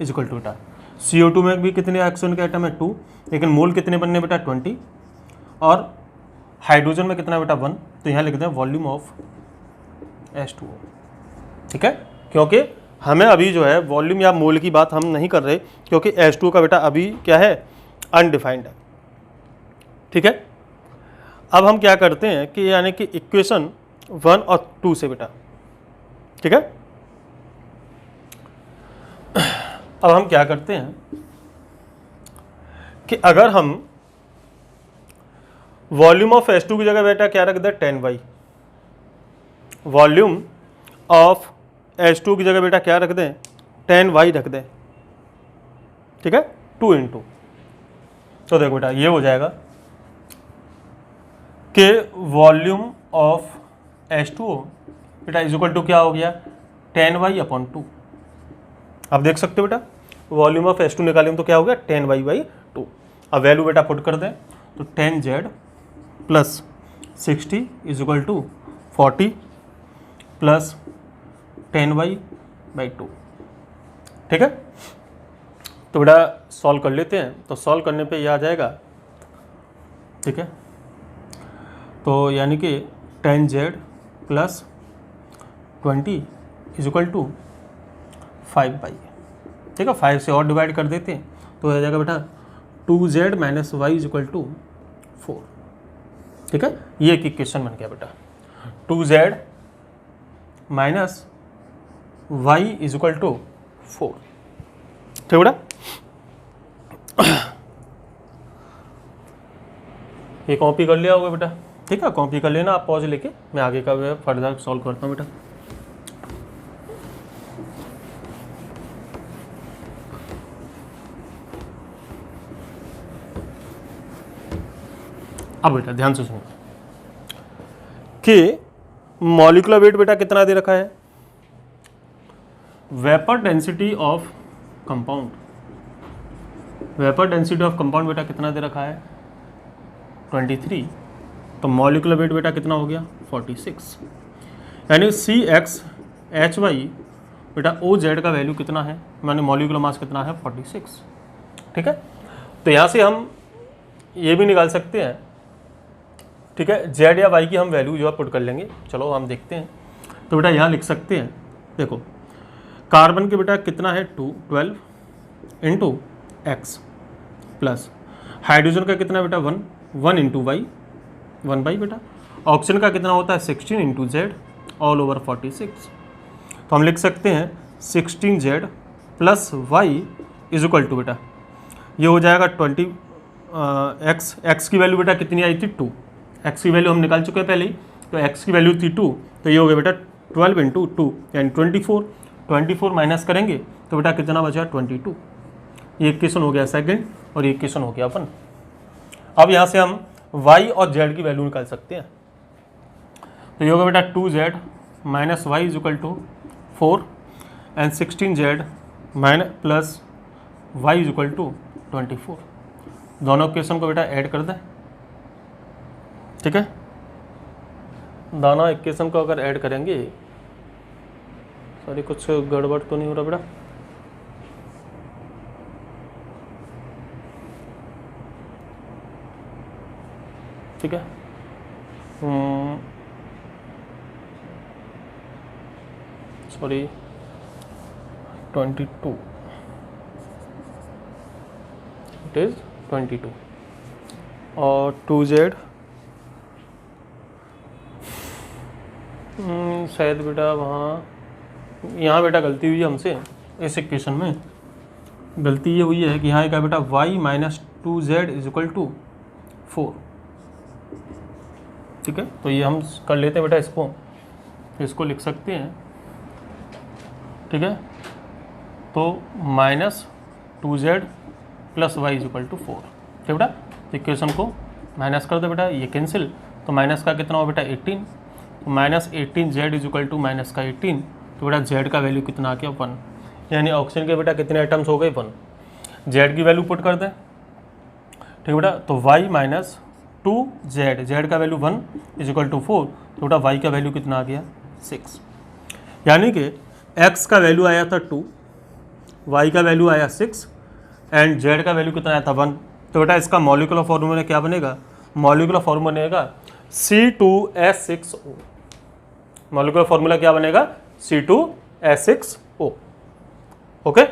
Speaker 1: इज इक्वल टू बेटा CO2 में भी कितने ऑक्सीजन के एटम है? 2, लेकिन मोल कितने बनने बेटा? 20। और हाइड्रोजन में कितना बेटा? 1। तो यहाँ लिखते हैं वॉल्यूम ऑफ H2O। ठीक है, क्योंकि हमें अभी जो है वॉल्यूम या मोल की बात हम नहीं कर रहे, क्योंकि H2O का बेटा अभी क्या है? अनडिफाइंड है। ठीक है, अब हम क्या करते हैं कि यानी कि इक्वेशन 1 और 2 से बेटा। ठीक है, अब हम क्या करते हैं कि अगर हम वॉल्यूम ऑफ H2 की जगह बेटा क्या रख दें? 10y। वॉल्यूम ऑफ H2 की जगह बेटा क्या रख दें? 10y रख दें। ठीक है, 2 इंटू, तो देखो बेटा ये हो जाएगा कि वॉल्यूम ऑफ H2O बेटा इज इक्वल टू क्या हो गया? 10y upon 2। आप देख सकते हो बेटा वॉल्यूम ऑफ H2 निकालेंगे तो क्या हो गया? 10y by 2। अब वैल्यू बेटा पुट कर दें तो 10Z plus 60 is equal to 40 plus 10y/2। ठीक है, तो बेटा सॉल्व कर लेते हैं। तो सॉल्व करने पे ये आ जाएगा। ठीक है, तो यानी कि 10z plus 20 is equal to 5y। ठीक है, 5 से और डिवाइड कर देते हैं तो आ जाएगा बेटा 2z minus y is equal to 4। ठीक है, ये एक इक्वेशन बन गया बेटा, 2z minus y is equal to 4। ठीक बेटा, ये कॉपी कर लिया होगा बेटा। ठीक है, कॉपी कर लेना आप, पॉज लेके मैं आगे का फर्दर सॉल्व करता हूँ बेटा। अब बेटा ध्यान से सुनो कि मॉलिक्यूलर वेट बेटा कितना दे रखा है, vapour density of compound, vapour density of compound बेटा कितना दे रखा है 23। तो मॉलिक्यूलर वेट बेटा कितना हो गया 46, यानी CxHy बेटा OZ का वैल्यू कितना है, माने मॉलिक्यूलर मास कितना है 46। ठीक है, तो यहाँ से हम ये भी निकाल सकते हैं। ठीक है, Z या Y की हम वैल्यू जो है पुट कर लेंगे। चलो हम देखते हैं। तो बेटा यहाँ लिख सकते हैं, देखो कार्बन के बेटा कितना है 12 इंटू एक्स प्लस हाइड्रोजन का कितना बेटा 1 इंटू वाई 1/, बेटा ऑक्सीजन का कितना होता है 16 इंटू जेड ऑल ओवर 46। तो हम लिख सकते हैं 16z plus y is equal to बेटा ये हो जाएगा 20 एक्स की वैल्यू बेटा कितनी आई थी 2, एक्स की वैल्यू हम निकाल चुके हैं पहले ही, तो एक्स की वैल्यू थी 2, तो ये हो गया बेटा 12 इंटू 2 यानी 24 माइनस करेंगे तो बेटा कितना बचा 22। ये इक्वेशन हो गया सेकंड और ये इक्वेशन हो गया 1। अब यहाँ से हम y और z की वैल्यू निकाल सकते हैं। तो ये होगा बेटा 2z minus y is equal to 4 and 16z minus plus y is equal to 24। दोनों इक्वेशन को बेटा ऐड कर दें। ठीक है, दोनों इक्वेशन को अगर ऐड करेंगे, सॉरी कुछ गड़बड़ तो नहीं हो रहा बेटा, ठीक है, सॉरी 22, इट इज 22 और 2z शायद बेटा वहाँ यहाँ बेटा गलती हुई है हमसे, इस इक्वेशन में गलती ये हुई है कि यहाँ क्या बेटा y minus 2z is equal to 4। ठीक है, तो ये हम कर लेते हैं बेटा, इसको लिख सकते हैं। ठीक है, तो minus 2z plus y is equal to 4। ठीक बेटा, इक्वेशन को माइनस कर दो बेटा, ये कैंसिल, तो माइनस का कितना हो बेटा 18, तो minus 18z is equal to minus का 18, तो बेटा z का वैल्यू कितना आ गया 1, यानी ऑक्सीजन के बेटा कितने आइटम्स हो गए 1। z की वैल्यू पुट कर दें। ठीक बेटा, तो y माइनस 2z, z का वैल्यू 1 इज इक्वल टू 4, तो बेटा y का वैल्यू कितना आ गया 6, यानी कि x का वैल्यू आया था 2, y का वैल्यू आया 6 एंड z का वैल्यू कितना आया था 1। तो बेटा इसका मॉलिक्यूलर फॉर्मूला क्या बनेगा, मॉलिक्यूलर फॉर्मूला बनेगा C2H6O। मॉलिक्यूलर फॉर्मूला क्या बनेगा C2H6O। ओके,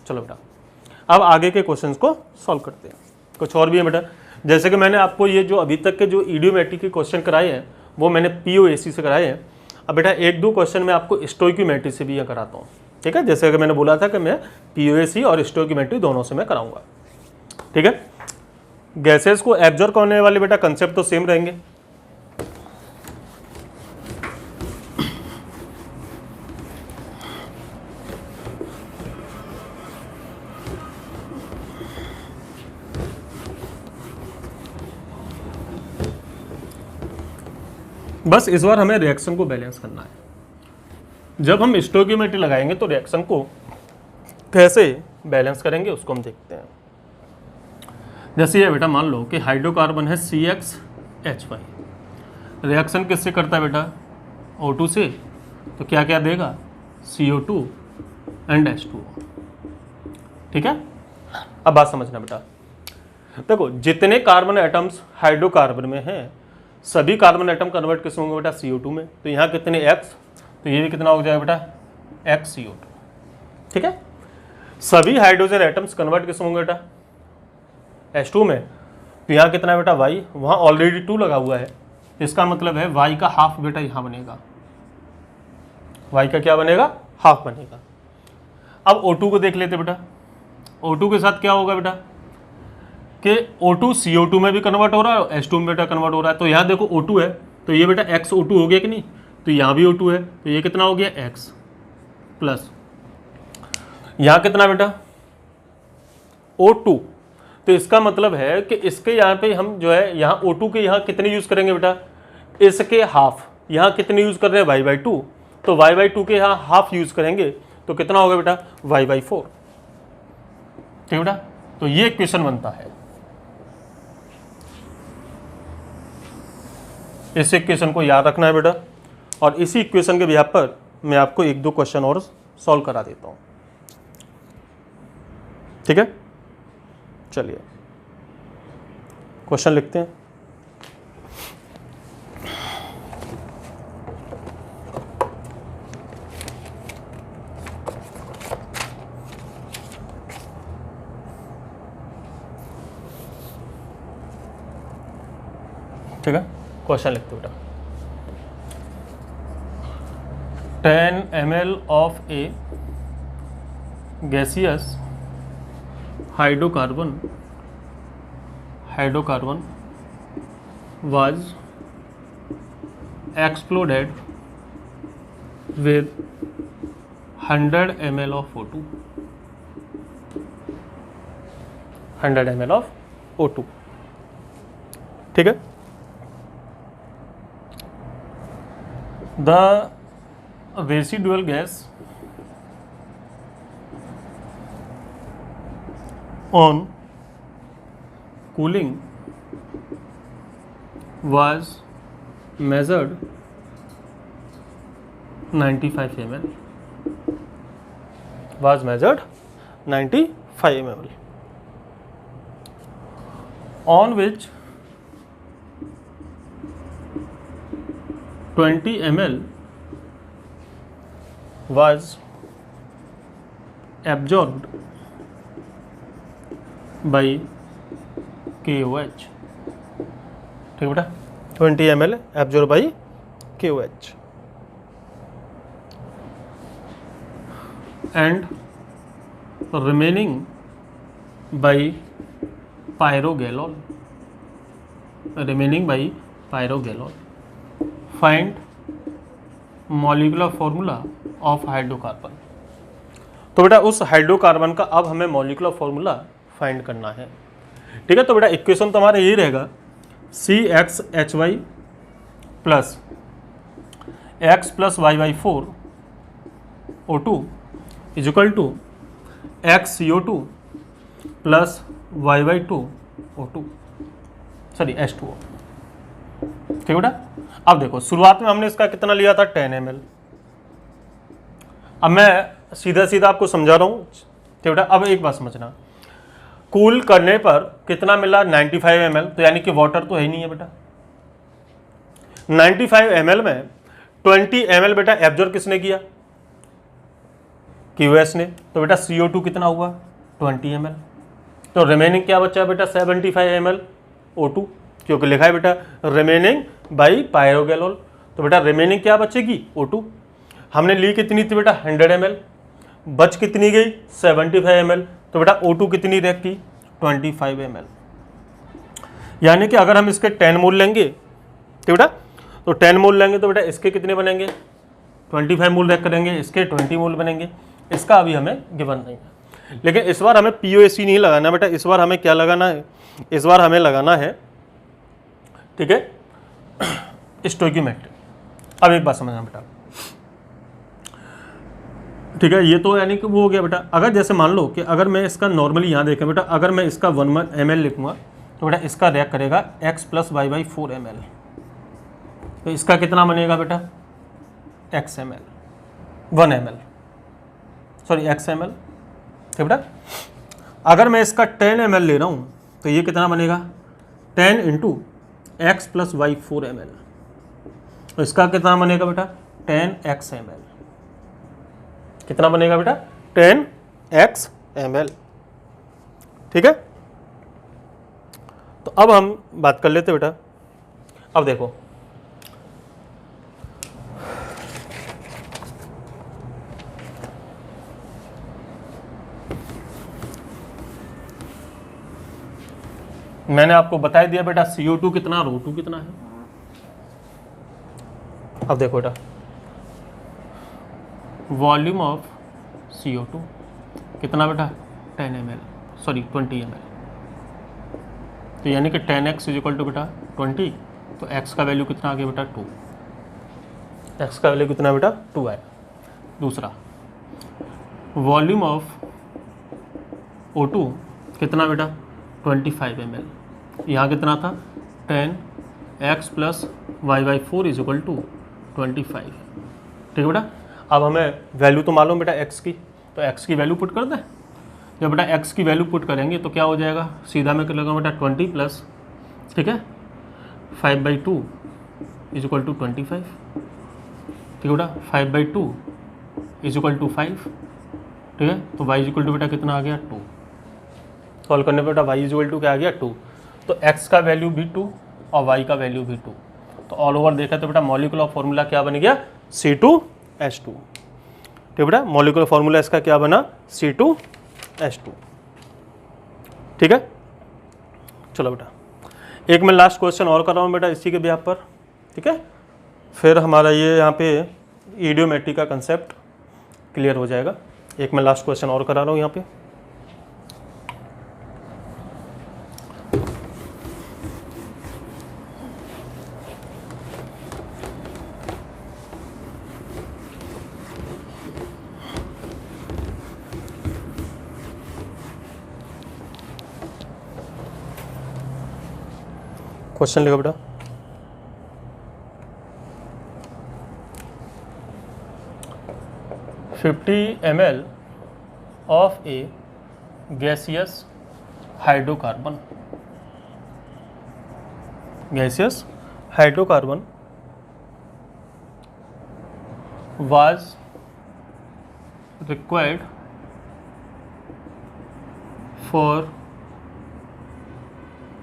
Speaker 1: चलो बेटा अब आगे के क्वेश्चंस को सॉल्व करते हैं। कुछ और भी है बेटा, जैसे कि मैंने आपको ये जो अभी तक के जो इडियोमेट्री के क्वेश्चन कराए हैं वो मैंने POAC से कराए हैं। अब बेटा एक दो क्वेश्चन मैं आपको स्टोइक्योमेट्री से भी कराता हूँ। ठीक है, जैसे कि मैंने बोला था कि मैं POAC और स्टोइक्योमेट्री दोनों से मैं कराऊंगा। ठीक है, गैसेस को एब्जॉर्ब करने वाले बेटा कंसेप्ट तो सेम रहेंगे। बस इस बार हमें रिएक्शन को बैलेंस करना है। जब हम स्टोइक्योमेट्री लगाएंगे तो रिएक्शन को कैसे बैलेंस करेंगे उसको हम देखते हैं। जैसे ये बेटा मान लो कि हाइड्रोकार्बन है CxHy, रिएक्शन किससे करता है बेटा O2 से, तो क्या क्या देगा, CO2 एंड H2O। ठीक है, अब बात समझना बेटा। देखो जितने कार्बन एटम्स हाइड्रोकार्बन में हैं सभी कार्बन एटम कन्वर्ट किस होंगे बेटा, CO2 में। तो यहाँ कितने X, तो ये भी कितना हो जाएगा बेटा, XCO2। ठीक है, सभी हाइड्रोजन एटम्स कन्वर्ट किस होंगे बेटा, H2 में। तो यहाँ कितना है बेटा, Y, वहाँ ऑलरेडी 2 लगा हुआ है, इसका मतलब है Y का हाफ बेटा यहाँ बनेगा, Y का क्या बनेगा, हाफ बनेगा। अब O2 को देख लेते बेटा, O2 के साथ क्या होगा बेटा कि O2 CO2 में भी कन्वर्ट हो रहा है और H2 में बेटा कन्वर्ट हो रहा है। तो यहाँ देखो O2 है तो ये बेटा XO2 हो गया कि नहीं, तो यहाँ भी O2 है तो ये कितना हो गया, X प्लस यहाँ कितना बेटा O2। तो इसका मतलब है कि इसके यहाँ पे हम जो है यहाँ O2 के यहाँ कितने यूज़ करेंगे बेटा, इसके हाफ, यहाँ कितने यूज़ कर रहे हैं Y/2, तो Y/2 के यहाँ हाफ यूज़ करेंगे तो कितना होगा बेटा, Y/4। ठीक बेटा, तो ये क्वेश्चन बनता है। इस इक्वेशन को याद रखना है बेटा, और इसी इक्वेशन के बिहाफ पर मैं आपको एक दो क्वेश्चन और सॉल्व करा देता हूं। ठीक है, चलिए क्वेश्चन लिखते हैं। ठीक है, क्वेश्चन लिखते बेटा। 10 ml of a gaseous hydrocarbon was exploded with 100 ml of O2. 100 ml of O2। ठीक है, the residual gas on cooling was measured 95 ml, was measured 95 ml, on which 20 ml was absorbed by KOH। ठीक है बेटा, 20 ml absorbed by KOH and remaining by pyrogallol, remaining by pyrogallol। Find molecular formula of hydrocarbon. तो बेटा उस hydrocarbon का अब हमें molecular formula find करना है। ठीक है, तो बेटा इक्वेशन तो हमारा यही रहेगा, CXHY plus X plus Y/4 O2 is equal to XCO2 plus Y/2 O2, sorry H2O। ठीक बेटा, अब देखो शुरुआत में हमने इसका कितना लिया था, 10 ml। अब मैं सीधा सीधा आपको समझा रहा हूँ। ठीक बेटा, अब एक बात समझना, कूल करने पर कितना मिला, 95 ml, तो यानी कि वाटर तो है ही नहीं है बेटा। 95 ml में 20 ml बेटा एब्जॉर्ब किसने किया, QS ने, तो बेटा CO2 कितना हुआ, 20 ml। तो रिमेनिंग क्या बचा बेटा, 75 ml O2, क्योंकि लिखा है बेटा रिमेनिंग बाई पायरोगैलोल। तो बेटा रिमेनिंग क्या बचेगी, O2। हमने ली कितनी थी बेटा, 100 ml, बच कितनी गई, 75 ml। तो बेटा O2 कितनी रह गई, 25 ml। यानी कि अगर हम इसके 10 मोल लेंगे, तो बेटा तो 10 मोल लेंगे तो बेटा इसके कितने बनेंगे, 25 मोल रख करेंगे, इसके 20 मोल बनेंगे। इसका अभी हमें गिवन नहीं है, लेकिन इस बार हमें POAC नहीं लगाना बेटा, इस बार हमें क्या लगाना है, इस बार हमें लगाना है, ठीक है, स्टोइकियोमेट्री। अब एक बात समझना बेटा, ठीक है, ये तो यानी कि वो हो गया बेटा। अगर जैसे मान लो कि अगर मैं इसका नॉर्मली यहाँ देखें बेटा, अगर मैं इसका 1 ml लिखूँगा तो बेटा इसका रिएक्ट करेगा X प्लस Y/4 ml। तो इसका कितना बनेगा बेटा, x m l 1 ml, sorry x m l. ठीक बेटा, अगर मैं इसका 10 ml ले रहा हूँ तो ये कितना बनेगा 10 into x plus y 4 ml। तो इसका कितना बनेगा बेटा 10x ml। कितना बनेगा बेटा 10x ml। ठीक है, तो अब हम बात कर लेते बेटा। अब देखो मैंने आपको बता दिया बेटा CO2 कितना और O2 कितना है। अब देखो बेटा वॉल्यूम ऑफ CO2 कितना बेटा 10 ml, सॉरी 20 ml। तो यानी कि 10x इजिकल टू बेटा 20, तो x का वैल्यू कितना आ गया बेटा 2। x का वैल्यू कितना बेटा 2 आया। दूसरा वॉल्यूम ऑफ O2 कितना बेटा 25 ml। यहाँ कितना था 10x plus y/4 is equal to 25। ठीक है बेटा, अब हमें वैल्यू तो मालूम बेटा x की, तो x की वैल्यू पुट कर दें। जब बेटा x की वैल्यू पुट करेंगे तो क्या हो जाएगा, सीधा मैं कर लूँगा बेटा 20 प्लस, ठीक है 5/2 इजिकल टू 25। ठीक है बेटा 5/2 इजिकल टू 5। ठीक है, तो y इजिकल टू बेटा कितना आ गया 2। सॉल्व करने पर बेटा y इजिकल टू क्या आ गया 2। तो x का वैल्यू भी 2 और y का वैल्यू भी 2। तो ऑल ओवर देखा तो बेटा मॉलिक्यूलर फॉर्मूला क्या बन गया C2H2। ठीक बेटा, मॉलिक्यूलर फॉर्मूला इसका क्या बना C2H2। ठीक है, चलो बेटा एक मैं लास्ट क्वेश्चन और कर रहा हूँ बेटा इसी के बेस पर। ठीक है, फिर हमारा ये यहाँ पे इडियोमेट्री का कंसेप्ट क्लियर हो जाएगा। एक मैं लास्ट क्वेश्चन और करा रहा हूँ यहाँ पे। क्वेश्चन लिखो बेटा, $50 ml of a gaseous hydrocarbon was required for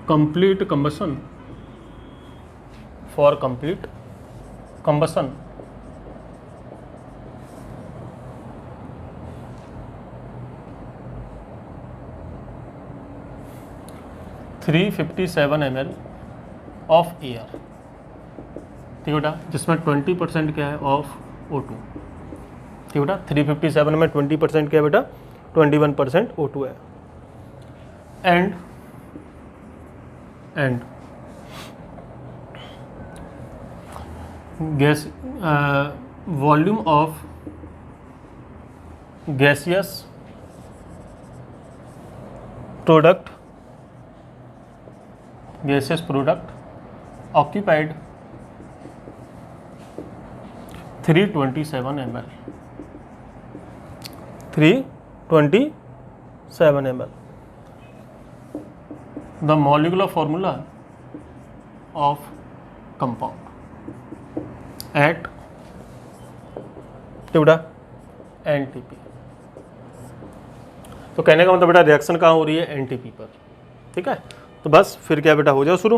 Speaker 1: complete combustion 357 ml of air. ठीक बेटा, जिसमें 20% क्या है ऑफ O2। ठीक बेटा, 357 में 20% क्या है बेटा 21% O2 है। And gas volume of gaseous product occupied 327 ml। 327 ml। The molecular formula of compound at NTP। तो कहने का मतलब बेटा रिएक्शन कहाँ हो रही है NTP पर। ठीक है, तो बस फिर क्या बेटा हो जाओ शुरू।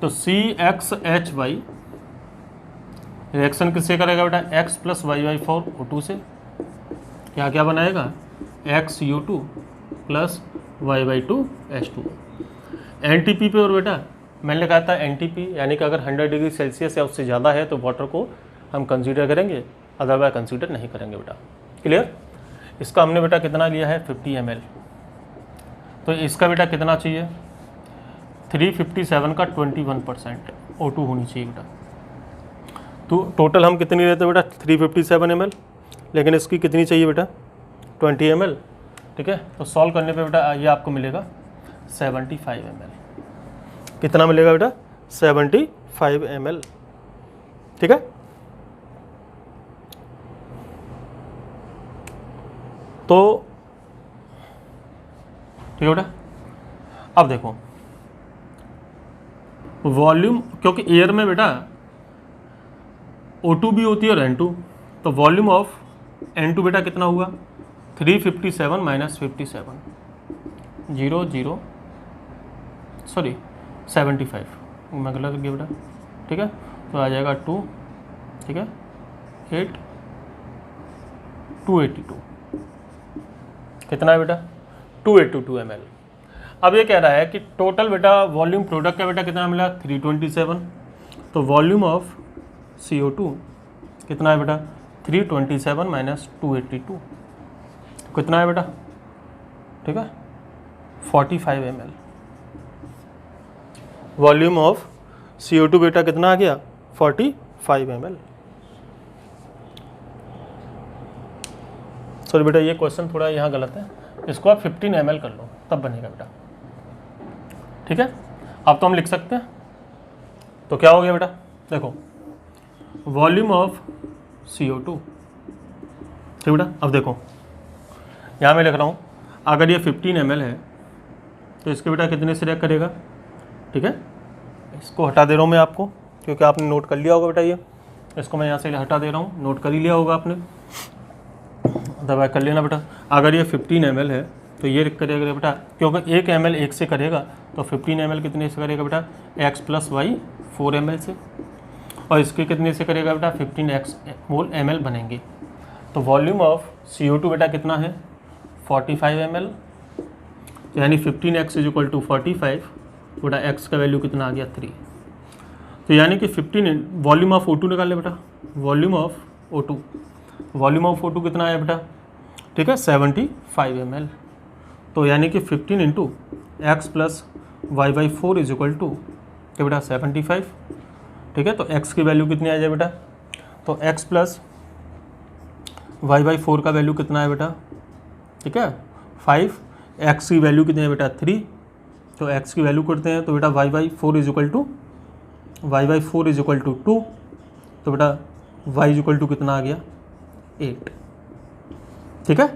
Speaker 1: तो CXHY रिएक्शन किससे करेगा बेटा x प्लस y/4 O2 से। क्या क्या बनाएगा XU2 plus y/2 H2। NTP पे और बेटा मैंने लिखा था NTP यानी कि अगर 100 डिग्री सेल्सियस या उससे ज़्यादा है तो वाटर को हम कंसीडर करेंगे, अदरवाइज कंसीडर नहीं करेंगे बेटा। क्लियर, इसका हमने बेटा कितना लिया है 50 ml। तो इसका बेटा कितना चाहिए 357 का 21% O2 होनी चाहिए बेटा। तो टोटल हम कितनी लेते हैं बेटा 357 ml, लेकिन इसकी कितनी चाहिए बेटा 20 ml। ठीक है, तो सॉल्व करने पे बेटा ये आपको मिलेगा 75 ml। कितना मिलेगा बेटा 75 ml। ठीक है, तो ठीक है बेटा, अब देखो वॉल्यूम, क्योंकि एयर में बेटा O2 भी होती है और N2, तो वॉल्यूम ऑफ N2 बेटा कितना हुआ 357 माइनस 57 75, मैं गलत गया बेटा, ठीक है, तो आ जाएगा 2, ठीक है 282 कितना है बेटा 282 ml। अब ये कह रहा है कि टोटल बेटा वॉल्यूम प्रोडक्ट का बेटा कितना मिला 327, तो वॉल्यूम ऑफ CO2 कितना है बेटा 327 माइनस 282 कितना है बेटा, ठीक है 45 ml। वॉल्यूम ऑफ CO2 बेटा कितना आ गया 45 ml। सॉरी बेटा ये क्वेश्चन थोड़ा यहाँ गलत है, इसको आप 15 ml कर लो तब बनेगा बेटा, ठीक है। अब तो हम लिख सकते हैं, तो क्या हो गया बेटा, देखो वॉल्यूम ऑफ CO2, ठीक बेटा। अब देखो यहाँ मैं लिख रहा हूँ, अगर ये 15 ml है तो इसके बेटा कितने से रिएक्ट करेगा, ठीक है। इसको हटा दे रहा हूँ मैं आपको, क्योंकि आपने नोट कर लिया होगा बेटा, ये इसको मैं यहाँ से हटा दे रहा हूँ, नोट कर ही लिया होगा आपने, दबाई कर लेना बेटा। अगर ये 15 ml है तो ये करेगा बेटा, क्योंकि 1 ml 1 से करेगा, तो 15 ml कितने से करेगा बेटा x प्लस वाई 4 ml से, और इसके कितने से करेगा बेटा 15x मोल ml बनेंगे। तो वॉल्यूम ऑफ CO2 बेटा कितना है 45 ml, यानी 15x इज इक्वल टू 45, बेटा x का वैल्यू कितना आ गया 3, तो यानी कि 15 वॉल्यूम ऑफ O2 निकाल ले बेटा, वॉल्यूम ऑफ O2 कितना है बेटा, ठीक है 75 ml, तो यानी कि 15 into x plus y by 4 is equal to क्या बेटा 75, ठीक है। तो x की वैल्यू कितनी आ जाए बेटा, तो x प्लस वाई बाई 4 का वैल्यू कितना है बेटा, ठीक है 5, x की वैल्यू कितनी है बेटा 3, तो x की वैल्यू करते हैं तो बेटा y by 4 is equal to 2, तो बेटा y इज इक्वल टू कितना आ गया 8, ठीक है।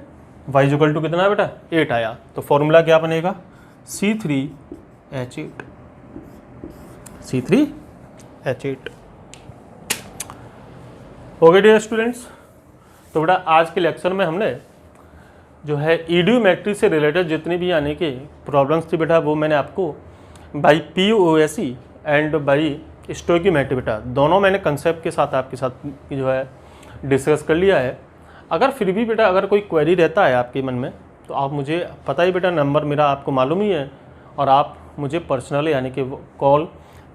Speaker 1: y इज इक्वल टू कितना है बेटा 8 आया, तो फॉर्मूला क्या बनेगा C3H8। ओके डियर स्टूडेंट्स, तो बेटा आज के लेक्चर में हमने जो है ईडियोमेट्री से रिलेटेड जितनी भी यानी कि प्रॉब्लम्स थी बेटा, वो मैंने आपको by POSE and by stoichiometry बेटा दोनों मैंने कंसेप्ट के साथ आपके साथ जो है डिस्कस कर लिया है। अगर फिर भी बेटा अगर कोई क्वेरी रहता है आपके मन में, तो आप मुझे पता ही बेटा नंबर मेरा आपको मालूम ही है, और आप मुझे पर्सनली यानी कि कॉल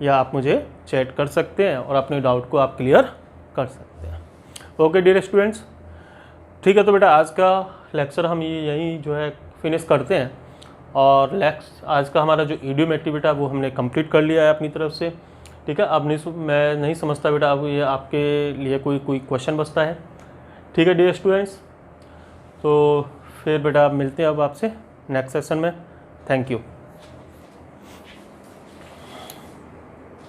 Speaker 1: या आप मुझे चैट कर सकते हैं और अपने डाउट को आप क्लियर कर सकते हैं। ओके डियर स्टूडेंट्स, ठीक है, तो बेटा आज का लेक्चर हम ये यहीं जो है फिनिश करते हैं, और आज का हमारा जो ईडियोमेट्री बेटा वो हमने कंप्लीट कर लिया है अपनी तरफ से, ठीक है। अब मैं नहीं समझता बेटा अब ये आपके लिए कोई क्वेश्चन बचता है, ठीक है डियर स्टूडेंट्स। तो फिर बेटा आप मिलते हैं अब आपसे नेक्स्ट सेशन में। Thank you.